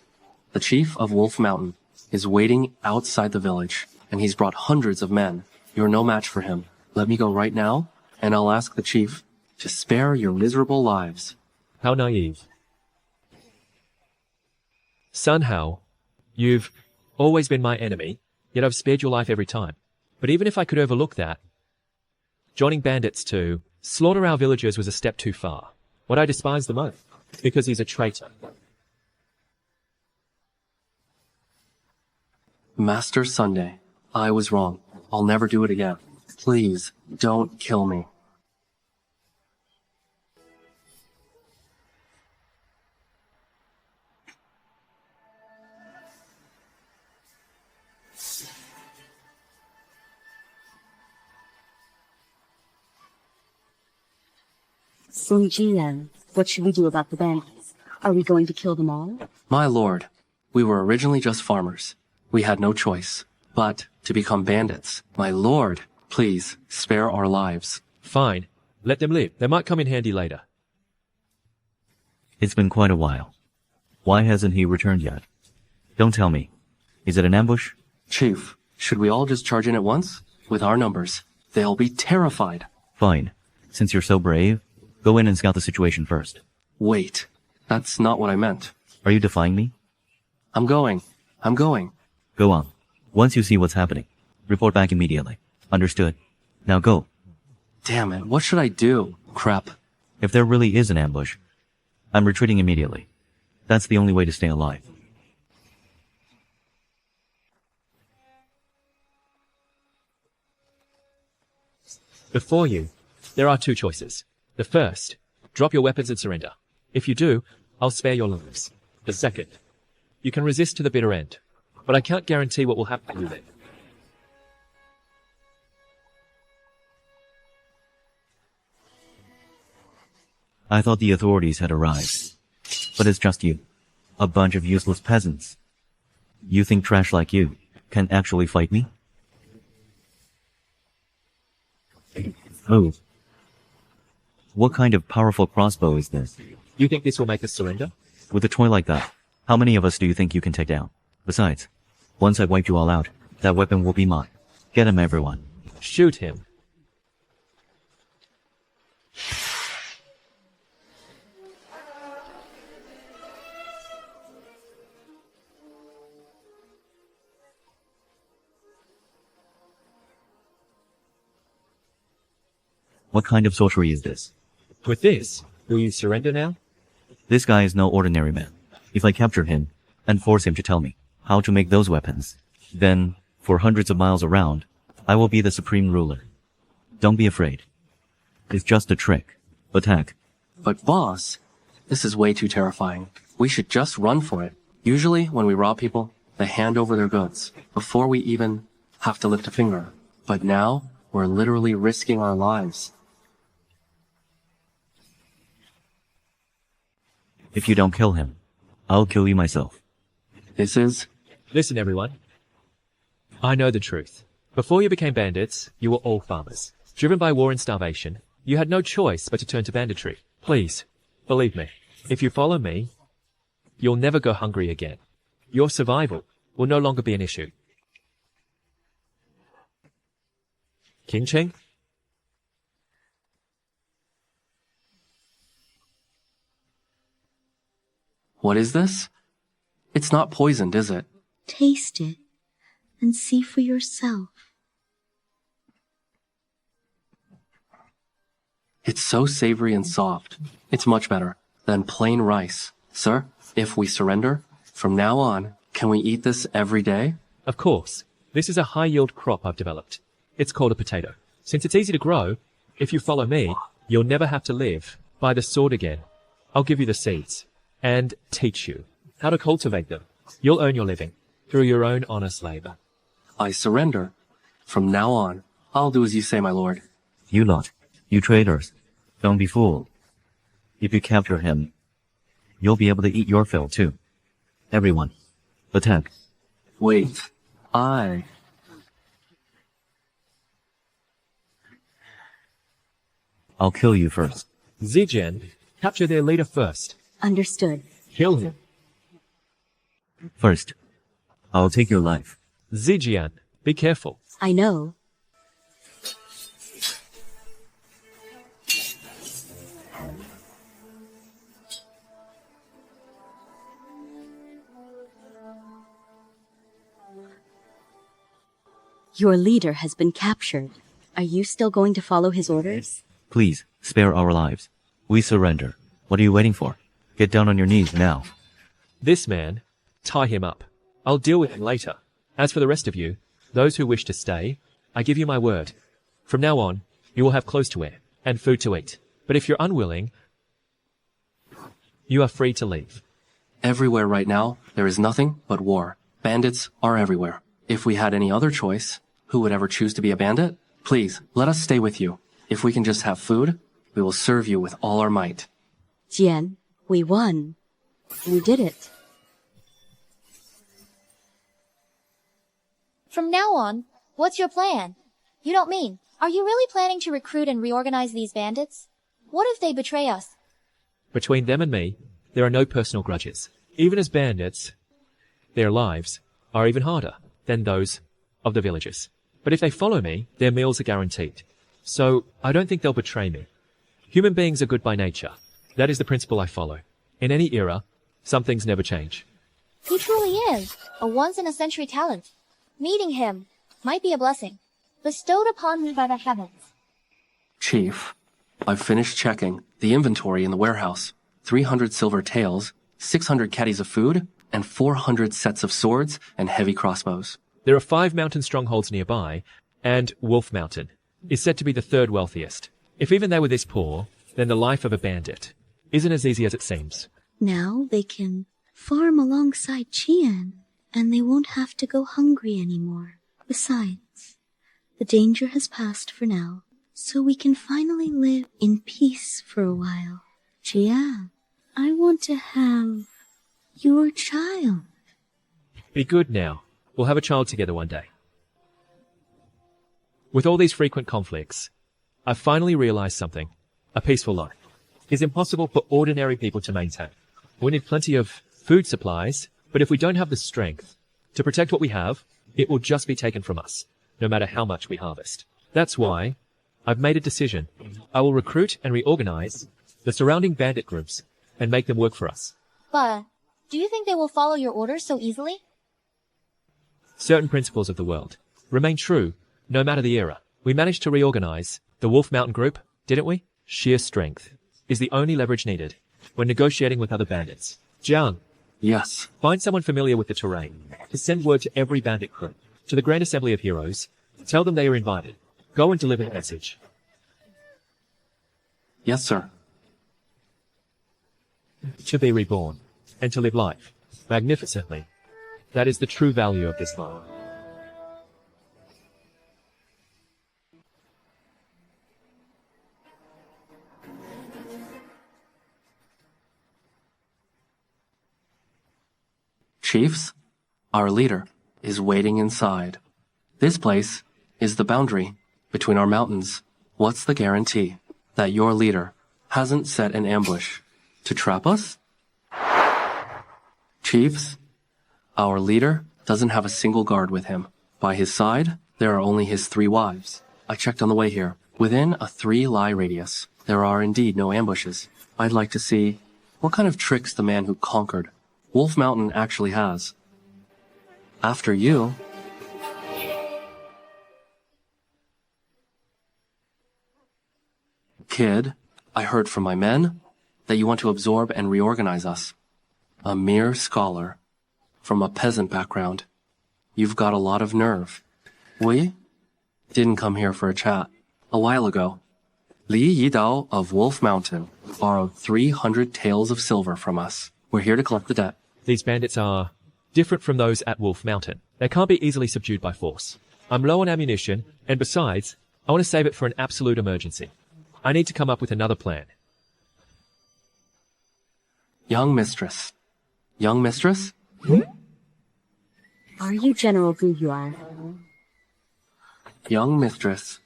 The chief of Wolf Mountain is waiting outside the village, and he's brought hundreds of men. You're no match for him. Let me go right now, and I'll ask the chief to spare your miserable lives. How naive. Sun Hao, you've always been my enemy, yet I've spared your life every time. But even if I could overlook that, joining bandits to slaughter our villagers was a step too far. What I despise the most, because he's a traitor. Master Sunday, I was wrong. I'll never do it again. Please, don't kill me. Sun Jian, what should we do about the bandits? Are we going to kill them all? My lord, we were originally just farmers. We had no choice. But to become bandits, my lord, please spare our lives. Fine. Let them live. They might come in handy later. It's been quite a while. Why hasn't he returned yet? Don't tell me. Is it an ambush? Chief, should we all just charge in at once? With our numbers, they'll be terrified. Fine. Since you're so brave, go in and scout the situation first. Wait, that's not what I meant. Are you defying me? I'm going. Go on. Once you see what's happening, report back immediately. Understood. Now go. Damn it, what should I do? Crap. If there really is an ambush, I'm retreating immediately. That's the only way to stay alive. Before you, there are two choices. The first, drop your weapons and surrender. If you do, I'll spare your lives. The second, you can resist to the bitter end, but I can't guarantee what will happen to you then. I thought the authorities had arrived. But it's just you. A bunch of useless peasants. You think trash like you can actually fight me? Oh. What kind of powerful crossbow is this? You think this will make us surrender? With a toy like that, how many of us do you think you can take down? Besides, once I wipe you all out, that weapon will be mine. Get him, everyone. Shoot him. What kind of sorcery is this? With this, will you surrender now? This guy is no ordinary man. If I capture him and force him to tell me how to make those weapons, then, for hundreds of miles around, I will be the supreme ruler. Don't be afraid. It's just a trick. Attack. But boss, this is way too terrifying. We should just run for it. Usually, when we rob people, they hand over their goods before we even have to lift a finger. But now, we're literally risking our lives. If you don't kill him, I'll kill you myself. This is... Listen, everyone. I know the truth. Before you became bandits, you were all farmers. Driven by war and starvation, you had no choice but to turn to banditry. Please, believe me, if you follow me, you'll never go hungry again. Your survival will no longer be an issue. King Cheng? What is this? It's not poisoned, is it? Taste it and see for yourself. It's so savory and soft. It's much better than plain rice. Sir, if we surrender, from now on, can we eat this every day? Of course. This is a high-yield crop I've developed. It's called a potato. Since it's easy to grow, if you follow me, you'll never have to live by the sword again. I'll give you the seeds and teach you how to cultivate them. You'll earn your living through your own honest labor. I surrender. From now on, I'll do as you say, my lord. You lot, you traitors, don't be fooled. If you capture him, you'll be able to eat your fill too. Everyone, attack. Wait, I'll kill you first. Zijian, capture their leader first. Understood. Kill him. First, I'll take your life. Zijian, be careful. I know. Your leader has been captured. Are you still going to follow his orders? Please, spare our lives. We surrender. What are you waiting for? Get down on your knees now. This man, tie him up. I'll deal with him later. As for the rest of you, those who wish to stay, I give you my word. From now on, you will have clothes to wear and food to eat. But if you're unwilling, you are free to leave. everywhere right now, there is nothing but war. Bandits are everywhere. If we had any other choice, who would ever choose to be a bandit? Please, let us stay with you. If we can just have food, we will serve you with all our might. Jian, we won. We did it. From now on, what's your plan? You don't mean, are you really planning to recruit and reorganize these bandits? What if they betray us? Between them and me, there are no personal grudges. Even as bandits, their lives are even harder than those of the villagers. But if they follow me, their meals are guaranteed. So I don't think they'll betray me. Human beings are good by nature. That is the principle I follow. In any era, some things never change. He truly is a once-in-a-century talent. Meeting him might be a blessing, bestowed upon me by the heavens. Chief, I've finished checking the inventory in the warehouse. 300 silver taels, 600 caddies of food, and 400 sets of swords and heavy crossbows. There are 5 mountain strongholds nearby, and Wolf Mountain is said to be the 3rd wealthiest. If even they were this poor, then the life of a bandit isn't as easy as it seems. Now they can farm alongside Qian, and they won't have to go hungry anymore. Besides, the danger has passed for now, so we can finally live in peace for a while. Qian, I want to have your child. Be good now. We'll have a child together one day. With all these frequent conflicts, I've finally realized something. A peaceful life is impossible for ordinary people to maintain. We need plenty of food supplies, but if we don't have the strength to protect what we have, it will just be taken from us, no matter how much we harvest. That's why I've made a decision. I will recruit and reorganize the surrounding bandit groups and make them work for us. But, do you think they will follow your orders so easily? Certain principles of the world remain true no matter the era. We managed to reorganize the Wolf Mountain group, didn't we? Sheer strength is the only leverage needed when negotiating with other bandits. Jiang, Yes, find someone familiar with the terrain to send word to every bandit group, to the Grand Assembly of Heroes. Tell them they are invited. Go and deliver the message. yes, sir. To be reborn and to live life magnificently. That is the true value of this law. Chiefs, our leader is waiting inside. This place is the boundary between our mountains. What's the guarantee that your leader hasn't set an ambush to trap us? Chiefs, our leader doesn't have a single guard with him. By his side, there are only his 3 wives. I checked on the way here. Within a 3-lie radius, there are indeed no ambushes. I'd like to see what kind of tricks the man who conquered Wolf Mountain actually has. After you, Kid, I heard from my men that you want to absorb and reorganize us. A mere scholar from a peasant background. You've got a lot of nerve. We didn't come here for a chat. A while ago, Li Yidao of Wolf Mountain borrowed 300 taels of silver from us. We're here to collect the debt. These bandits are different from those at Wolf Mountain. They can't be easily subdued by force. I'm low on ammunition, and besides, I want to save it for an absolute emergency. I need to come up with another plan. Young mistress. Young mistress? Are you General Gu Yuan? Young mistress.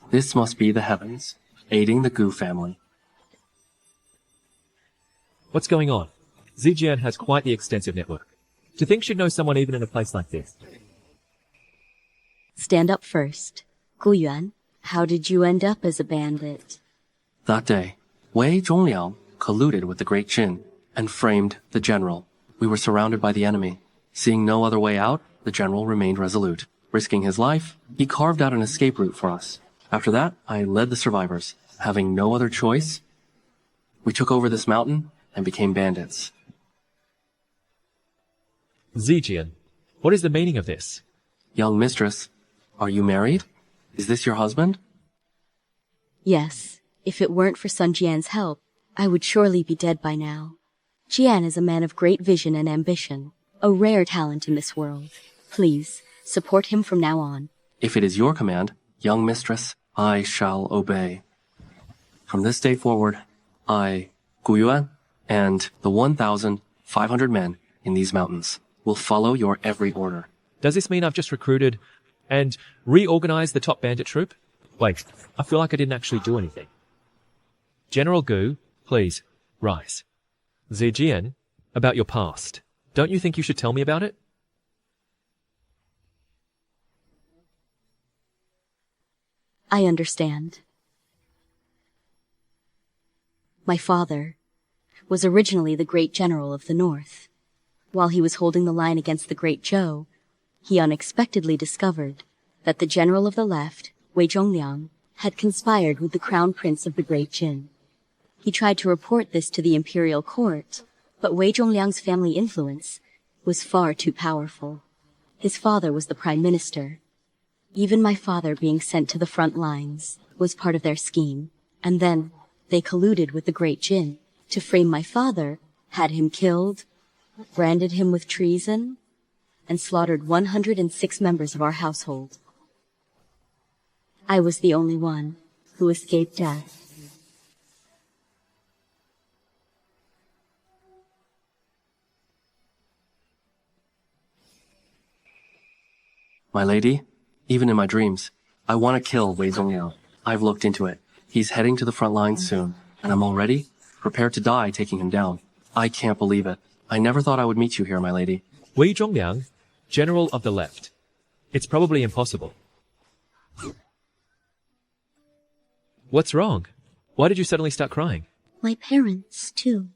This must be the heavens, aiding the Gu family. What's going on? Zijian has quite the extensive network. To think she'd know someone even in a place like this. Stand up first. Gu Yuan, how did you end up as a bandit? That day, Wei Zhongliang colluded with the Great Qin and framed the general. We were surrounded by the enemy. Seeing no other way out, the general remained resolute. Risking his life, he carved out an escape route for us. After that, I led the survivors. Having no other choice, we took over this mountain and became bandits. Zijian, what is the meaning of this? Young mistress, are you married? Is this your husband? Yes. If it weren't for Sun Jian's help, I would surely be dead by now. Jian is a man of great vision and ambition, a rare talent in this world. Please, support him from now on. If it is your command, young mistress, I shall obey. From this day forward, I, Gu Yuan, and the 1,500 men in these mountains will follow your every order. Does this mean I've just recruited and reorganized the top bandit troop? Wait, I feel like I didn't actually do anything. General Gu, please, rise. Zijian, about your past. Don't you think you should tell me about it? I understand. My father was originally the great general of the north. While he was holding the line against the great Zhou, he unexpectedly discovered that the general of the left, Wei Zhongliang, had conspired with the crown prince of the great Qin. He tried to report this to the imperial court, but Wei Zhongliang's family influence was far too powerful. His father was the prime minister. Even my father being sent to the front lines was part of their scheme, and then they colluded with the great Qin to frame my father, had him killed, branded him with treason, and slaughtered 106 members of our household. I was the only one who escaped death. My lady, even in my dreams, I want to kill Wei Zongyao. I've looked into it. He's heading to the front lines soon, and I'm already prepared to die taking him down. I can't believe it. I never thought I would meet you here, my lady. Wei Zhongliang, general of the left. It's probably impossible. What's wrong? Why did you suddenly start crying? My parents, too,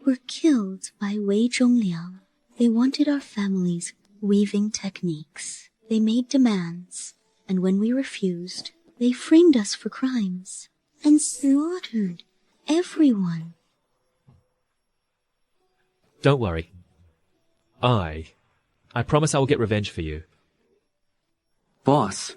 were killed by Wei Zhongliang. They wanted our family's weaving techniques. They made demands, and when we refused, they framed us for crimes and slaughtered everyone. Don't worry. I promise I will get revenge for you. Boss,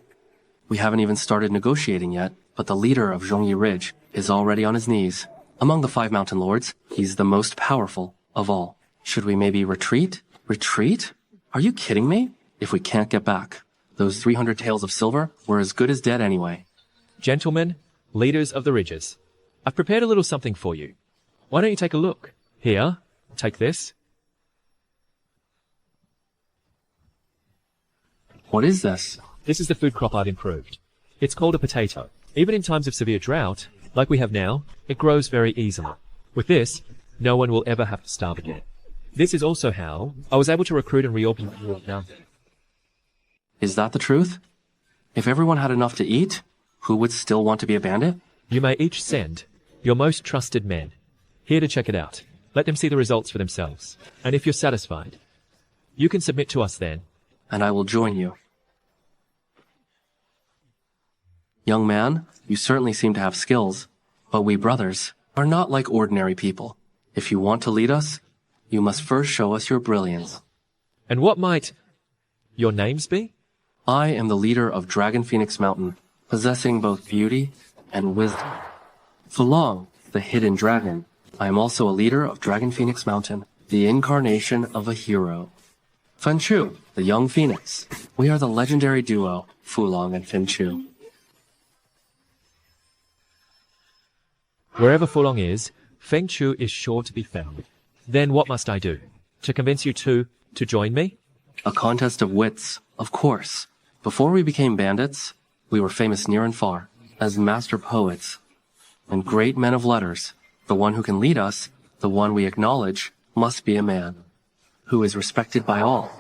we haven't even started negotiating yet, but the leader of Zhongyi Ridge is already on his knees. Among the 5 mountain lords, he's the most powerful of all. Should we maybe retreat? Retreat? Are you kidding me? If we can't get back, those 300 taels of silver were as good as dead anyway. Gentlemen, leaders of the ridges, I've prepared a little something for you. Why don't you take a look? Here, take this. What is this? This is the food crop I've improved. It's called a potato. Even in times of severe drought, like we have now, it grows very easily. With this, no one will ever have to starve again. This is also how I was able to recruit and reopen the war now. Is that the truth? If everyone had enough to eat, who would still want to be a bandit? You may each send your most trusted men here to check it out. Let them see the results for themselves. And if you're satisfied, you can submit to us then. And I will join you. Young man, you certainly seem to have skills, but we brothers are not like ordinary people. If you want to lead us, you must first show us your brilliance. And what might your names be? I am the leader of Dragon Phoenix Mountain, possessing both beauty and wisdom. Fulong, the hidden dragon. I am also a leader of Dragon Phoenix Mountain, the incarnation of a hero. Fanchu, the young phoenix. We are the legendary duo, Fulong and Fanchu. Wherever Fulong is, Feng Chu is sure to be found. Then what must I do? To convince you to join me? A contest of wits, of course. Before we became bandits, we were famous near and far as master poets and great men of letters. The one who can lead us, the one we acknowledge, must be a man who is respected by all.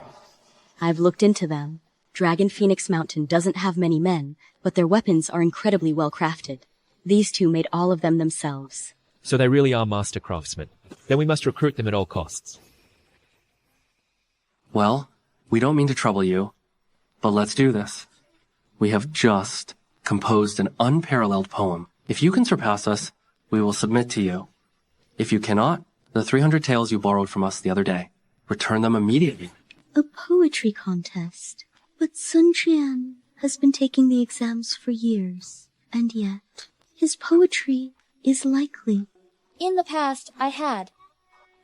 I've looked into them. Dragon Phoenix Mountain doesn't have many men, but their weapons are incredibly well crafted. These two made all of them themselves. So they really are master craftsmen. Then we must recruit them at all costs. Well, we don't mean to trouble you, but let's do this. We have just composed an unparalleled poem. If you can surpass us, we will submit to you. If you cannot, the 300 taels you borrowed from us the other day, return them immediately. A poetry contest. But Sun Jian has been taking the exams for years, and yet his poetry is likely. In the past, I had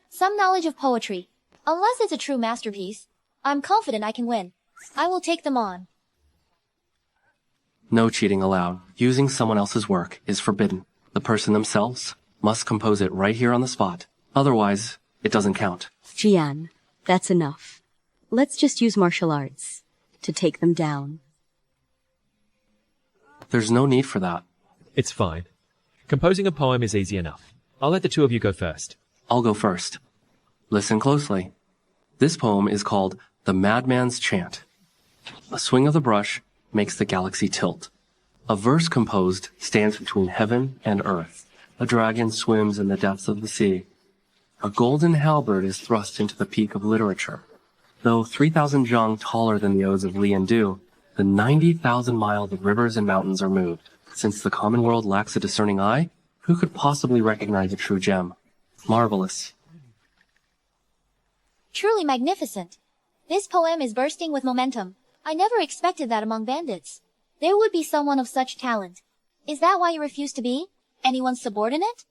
some knowledge of poetry. Unless it's a true masterpiece, I'm confident I can win. I will take them on. No cheating allowed. Using someone else's work is forbidden. The person themselves must compose it right here on the spot. Otherwise, it doesn't count. Jian, that's enough. Let's just use martial arts to take them down. There's no need for that. It's fine. Composing a poem is easy enough. I'll let the two of you go first. I'll go first. Listen closely. This poem is called The Madman's Chant. A swing of the brush makes the galaxy tilt. A verse composed stands between heaven and earth. A dragon swims in the depths of the sea. A golden halberd is thrust into the peak of literature. Though 3,000 zhang taller than the odes of Li and Du, the 90,000 miles of rivers and mountains are moved. Since the common world lacks a discerning eye, who could possibly recognize a true gem? Marvelous. Truly magnificent. This poem is bursting with momentum. I never expected that among bandits. There would be someone of such talent. Is that why you refuse to be anyone's subordinate?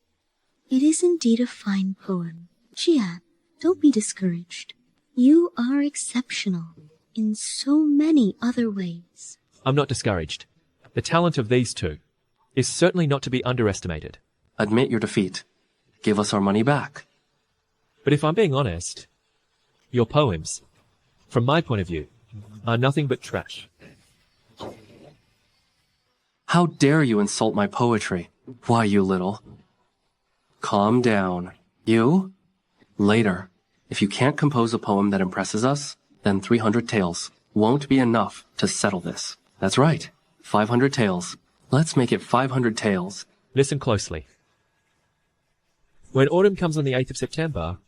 It is indeed a fine poem. Jian, don't be discouraged. You are exceptional in so many other ways. I'm not discouraged. The talent of these two is certainly not to be underestimated. Admit your defeat. Give us our money back. But if I'm being honest, your poems, from my point of view, are nothing but trash. How dare you insult my poetry? Why, you little. Calm down. You? Later. If you can't compose a poem that impresses us, then 300 taels won't be enough to settle this. That's right. 500 taels. Let's make it 500 taels. Listen closely. When autumn comes on the 8th of September,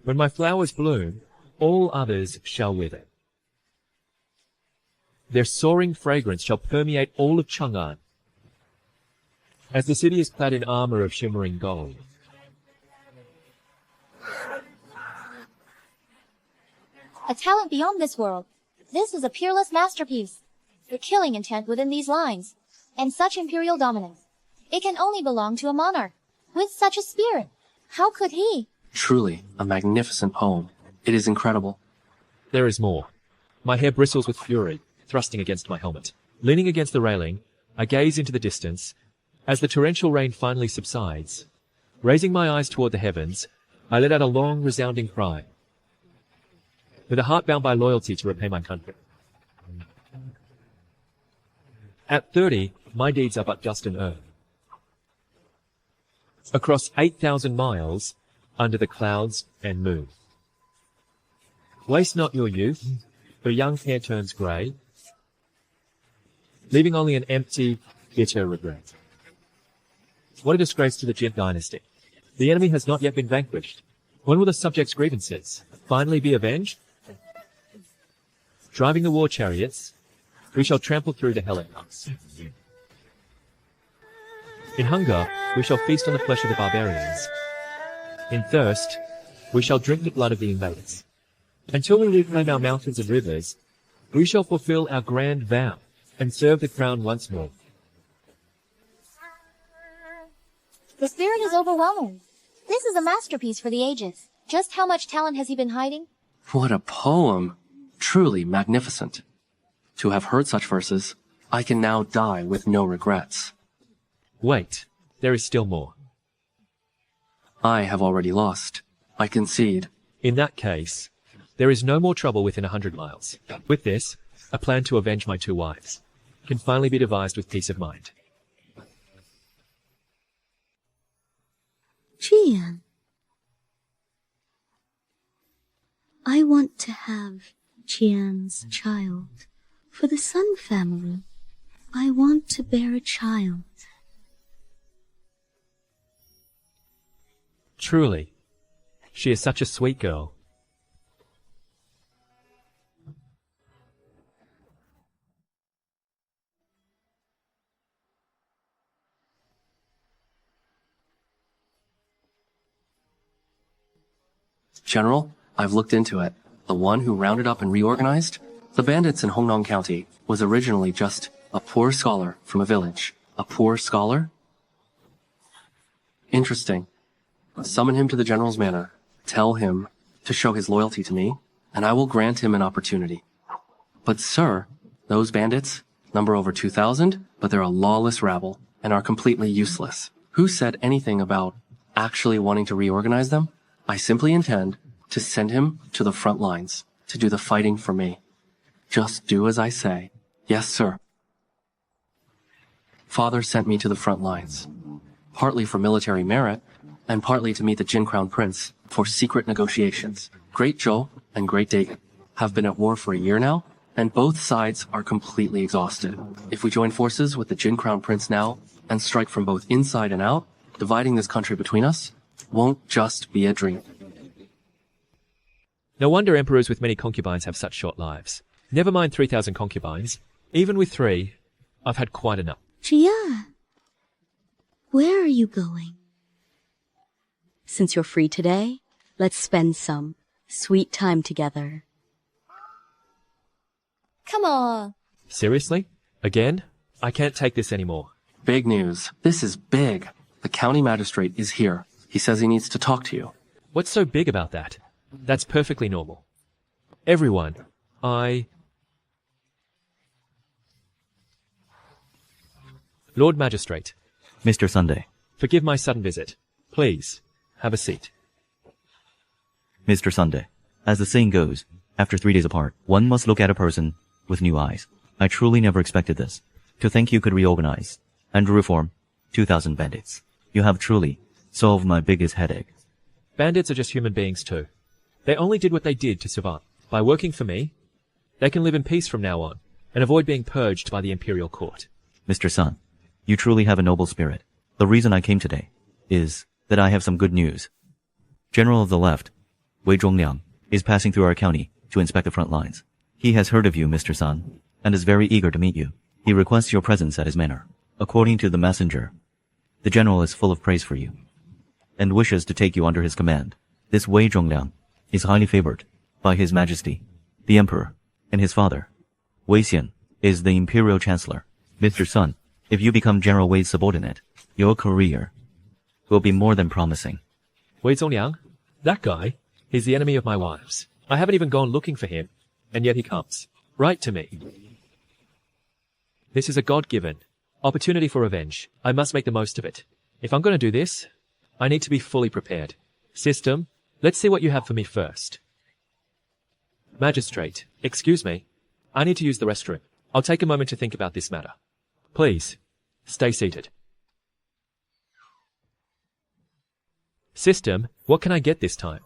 when my flowers bloom, all others shall wither. Their soaring fragrance shall permeate all of Chang'an, as the city is clad in armor of shimmering gold. A talent beyond this world. This is a peerless masterpiece. The killing intent within these lines, and such imperial dominance. It can only belong to a monarch with such a spirit. How could he? Truly, a magnificent poem. It is incredible. There is more. My hair bristles with fury, thrusting against my helmet. Leaning against the railing, I gaze into the distance. As the torrential rain finally subsides, raising my eyes toward the heavens, I let out a long, resounding cry. With a heart bound by loyalty to repay my country. At 30, my deeds are but dust and earth. Across 8,000 miles, under the clouds and moon. Waste not your youth, for young hair turns grey, leaving only an empty, bitter regret. What a disgrace to the Jin dynasty. The enemy has not yet been vanquished. When will the subjects' grievances finally be avenged? Driving the war chariots, we shall trample through the Hellenes. In hunger, we shall feast on the flesh of the barbarians. In thirst, we shall drink the blood of the invaders. Until we reclaim our mountains and rivers, we shall fulfill our grand vow and serve the crown once more. The spirit is overwhelming. This is a masterpiece for the ages. Just how much talent has he been hiding? What a poem. Truly magnificent. To have heard such verses, I can now die with no regrets. Wait, there is still more. I have already lost. I concede. In that case, there is no more trouble within 100 miles. With this, a plan to avenge my 2 wives can finally be devised with peace of mind. Jian, I want to have Jian's child. For the Sun family, I want to bear a child. Truly, she is such a sweet girl. General, I've looked into it. The one who rounded up and reorganized the bandits in Hongnong County was originally just a poor scholar from a village. A poor scholar? Interesting. Summon him to the general's manor. Tell him to show his loyalty to me, and I will grant him an opportunity. But sir, those bandits number over 2,000, but they're a lawless rabble and are completely useless. Who said anything about actually wanting to reorganize them? I simply intend to send him to the front lines to do the fighting for me. Just do as I say. Yes, sir. Father sent me to the front lines, partly for military merit, and partly to meet the Jin Crown Prince for secret negotiations. Great Zhou and Great Dagon have been at war for a year now, and both sides are completely exhausted. If we join forces with the Jin Crown Prince now and strike from both inside and out, dividing this country between us won't just be a dream. No wonder emperors with many concubines have such short lives. Never mind 3,000 concubines. Even with 3, I've had quite enough. Jia, where are you going? Since you're free today, let's spend some sweet time together. Come on. Seriously? Again? I can't take this anymore. Big news. This is big. The county magistrate is here. He says he needs to talk to you. What's so big about that? That's perfectly normal. Everyone, Lord Magistrate, Mr. Sunday. forgive my sudden visit. Please, have a seat. Mr. Sunday. As the saying goes, after 3 days apart, one must look at a person with new eyes. I truly never expected this. To think you could reorganize and reform 2,000 bandits. You have truly solved my biggest headache. Bandits are just human beings too. They only did what they did to survive. By working for me, they can live in peace from now on and avoid being purged by the imperial court. Mr. Sun, you truly have a noble spirit. The reason I came today is that I have some good news. General of the left, Wei Zhongliang, is passing through our county to inspect the front lines. He has heard of you, Mr. Sun, and is very eager to meet you. He requests your presence at his manor. According to the messenger, the general is full of praise for you and wishes to take you under his command. This Wei Zhongliang is highly favored by His Majesty, the Emperor, and his father. Wei Xian is the Imperial Chancellor. Mr. Sun, if you become General Wei's subordinate, your career will be more than promising. Wei Zongliang, That guy, he's the enemy of my wives. I haven't even gone looking for him, and yet he comes. Right to me. This is a God-given opportunity for revenge. I must make the most of it. If I'm going to do this, I need to be fully prepared. System, let's see what you have for me first. Magistrate, excuse me. I need to use the restroom. I'll take a moment to think about this matter. Please, stay seated. System, what can I get this time?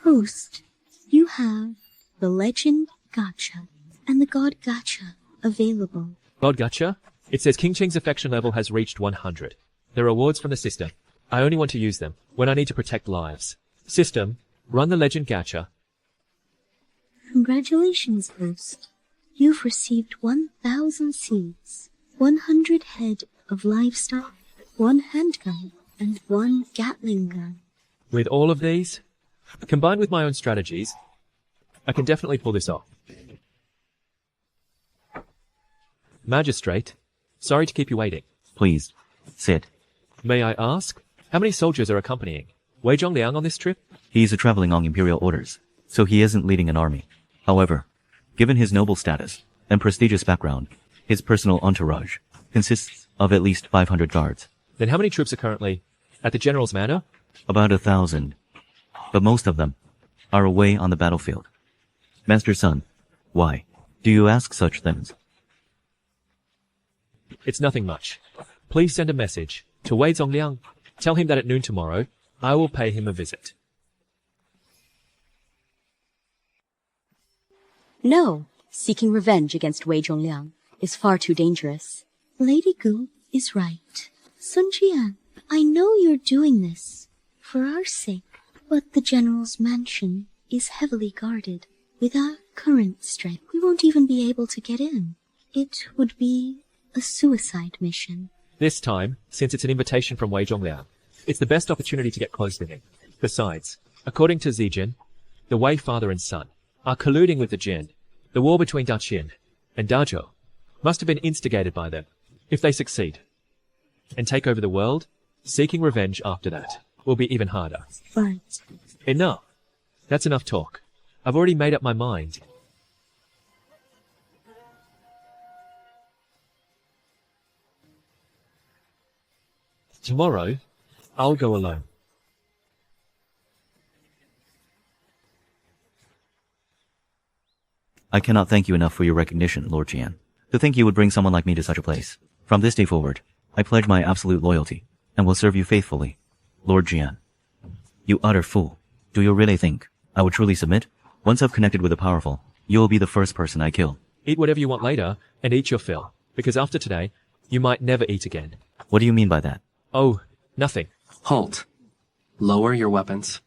Host, you have the legend gacha and the god gacha available. God gotcha? It says King Cheng's affection level has reached 100. There are rewards from the system. I only want to use them when I need to protect lives. System, run the legend gacha. Congratulations, Host. You've received 1,000 seeds, 100 head of livestock, 1 handgun, and 1 Gatling gun. With all of these, combined with my own strategies, I can definitely pull this off. Magistrate, sorry to keep you waiting. Please, sit. May I ask, how many soldiers are accompanying Wei Zhongliang on this trip? He's traveling on imperial orders, so he isn't leading an army. However, given his noble status and prestigious background, his personal entourage consists of at least 500 guards. Then how many troops are currently at the General's Manor? About 1,000. But most of them are away on the battlefield. Master Sun, why do you ask such things? It's nothing much. Please send a message to Wei Zhongliang. Tell him that at noon tomorrow, I will pay him a visit. No, seeking revenge against Wei Zhongliang is far too dangerous. Lady Gu is right. Sun Jian, I know you're doing this for our sake, but the General's mansion is heavily guarded. With our current strength, we won't even be able to get in. It would be a suicide mission. This time, since it's an invitation from Wei Zhongliang, it's the best opportunity to get close to him. Besides, according to Zijin, the Wei father and son are colluding with the Jin. The war between Daqin and Dazhou must have been instigated by them. If they succeed and take over the world, seeking revenge after that will be even harder. But Enough. That's enough talk. I've already made up my mind. Tomorrow, I'll go alone. I cannot thank you enough for your recognition, Lord Jian. To think you would bring someone like me to such a place. From this day forward, I pledge my absolute loyalty, and will serve you faithfully. Lord Jian. You utter fool. Do you really think I would truly submit? Once I've connected with the powerful, you will be the first person I kill. Eat whatever you want later, and eat your fill. Because after today, you might never eat again. What do you mean by that? Oh, nothing. Halt. Lower your weapons.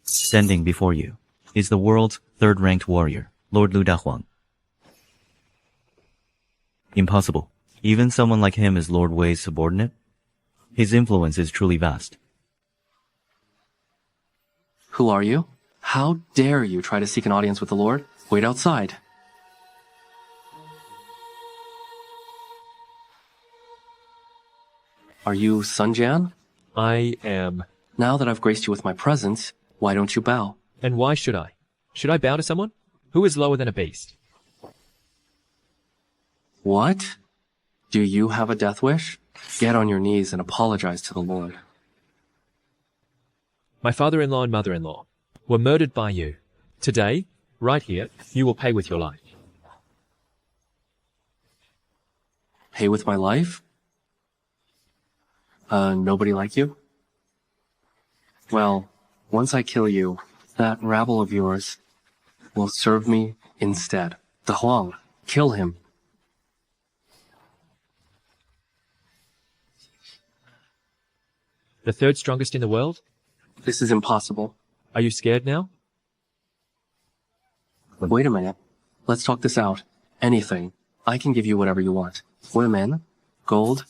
Standing before you is the world's third-ranked warrior, Lord Lu Dahuang. Impossible. Even someone like him is Lord Wei's subordinate? His influence is truly vast. Who are you? How dare you try to seek an audience with the Lord? Wait outside. Are you Sun Jian? I am. Now that I've graced you with my presence, why don't you bow? And why should I? Should I bow to someone? Who is lower than a beast? What? Do you have a death wish? Get on your knees and apologize to the Lord. My father-in-law and mother-in-law were murdered by you. Today, right here, you will pay with your life. Pay with my life? Nobody like you? Well, once I kill you, that rabble of yours will serve me instead. The Huang, kill him. The third strongest in the world? This is impossible. Are you scared now? Wait a minute. Let's talk this out. Anything. I can give you whatever you want. Women, gold,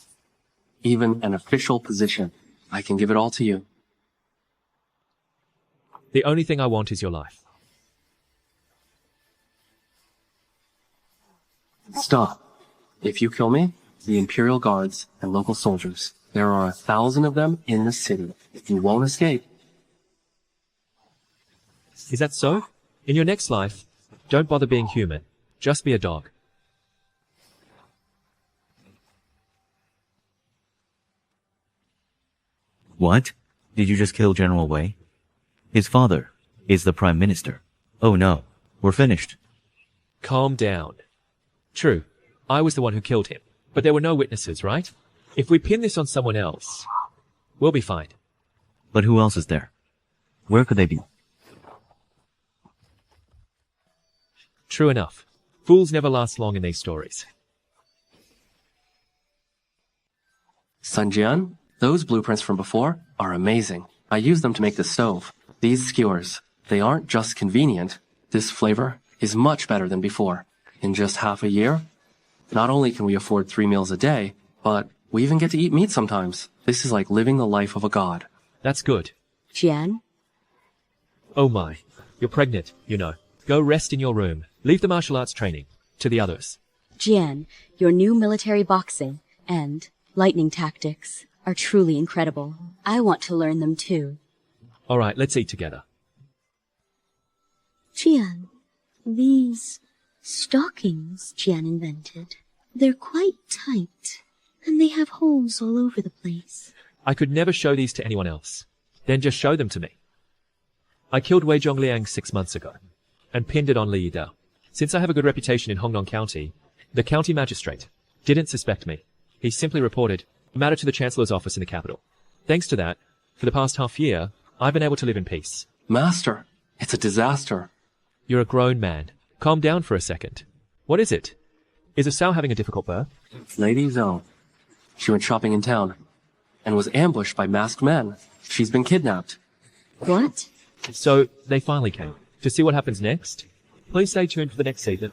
even an official position. I can give it all to you. The only thing I want is your life. Stop. If you kill me, the Imperial Guards and local soldiers There are 1,000 of them in the city. You won't escape. Is that so? In your next life, don't bother being human. Just be a dog. What? Did you just kill General Wei? His father is the Prime Minister. Oh no, we're finished. Calm down. True, I was the one who killed him, but there were no witnesses, right? If we pin this on someone else, we'll be fine. But who else is there? Where could they be? True enough. Fools never last long in these stories. Sun Jian, those blueprints from before are amazing. I used them to make the stove. These skewers, they aren't just convenient. This flavor is much better than before. In just half a year, not only can we afford 3 meals a day, but we even get to eat meat sometimes. This is like living the life of a god. That's good. Jian? Oh my, you're pregnant, you know. Go rest in your room. Leave the martial arts training to the others. Jian, your new military boxing and lightning tactics are truly incredible. I want to learn them too. All right, let's eat together. Jian, these stockings Jian invented, they're quite tight, and they have holes all over the place. I could never show these to anyone else. Then just show them to me. I killed Wei Zhongliang 6 months ago and pinned it on Li Yidao. Since I have a good reputation in Hongdong County, the county magistrate didn't suspect me. He simply reported the matter to the Chancellor's office in the capital. Thanks to that, for the past half year, I've been able to live in peace. Master, it's a disaster. You're a grown man. Calm down for a second. What is it? Is Asao having a difficult birth? Lady Zhou. She went shopping in town and was ambushed by masked men. She's been kidnapped. What? So, they finally came. To see what happens next, please stay tuned for the next season.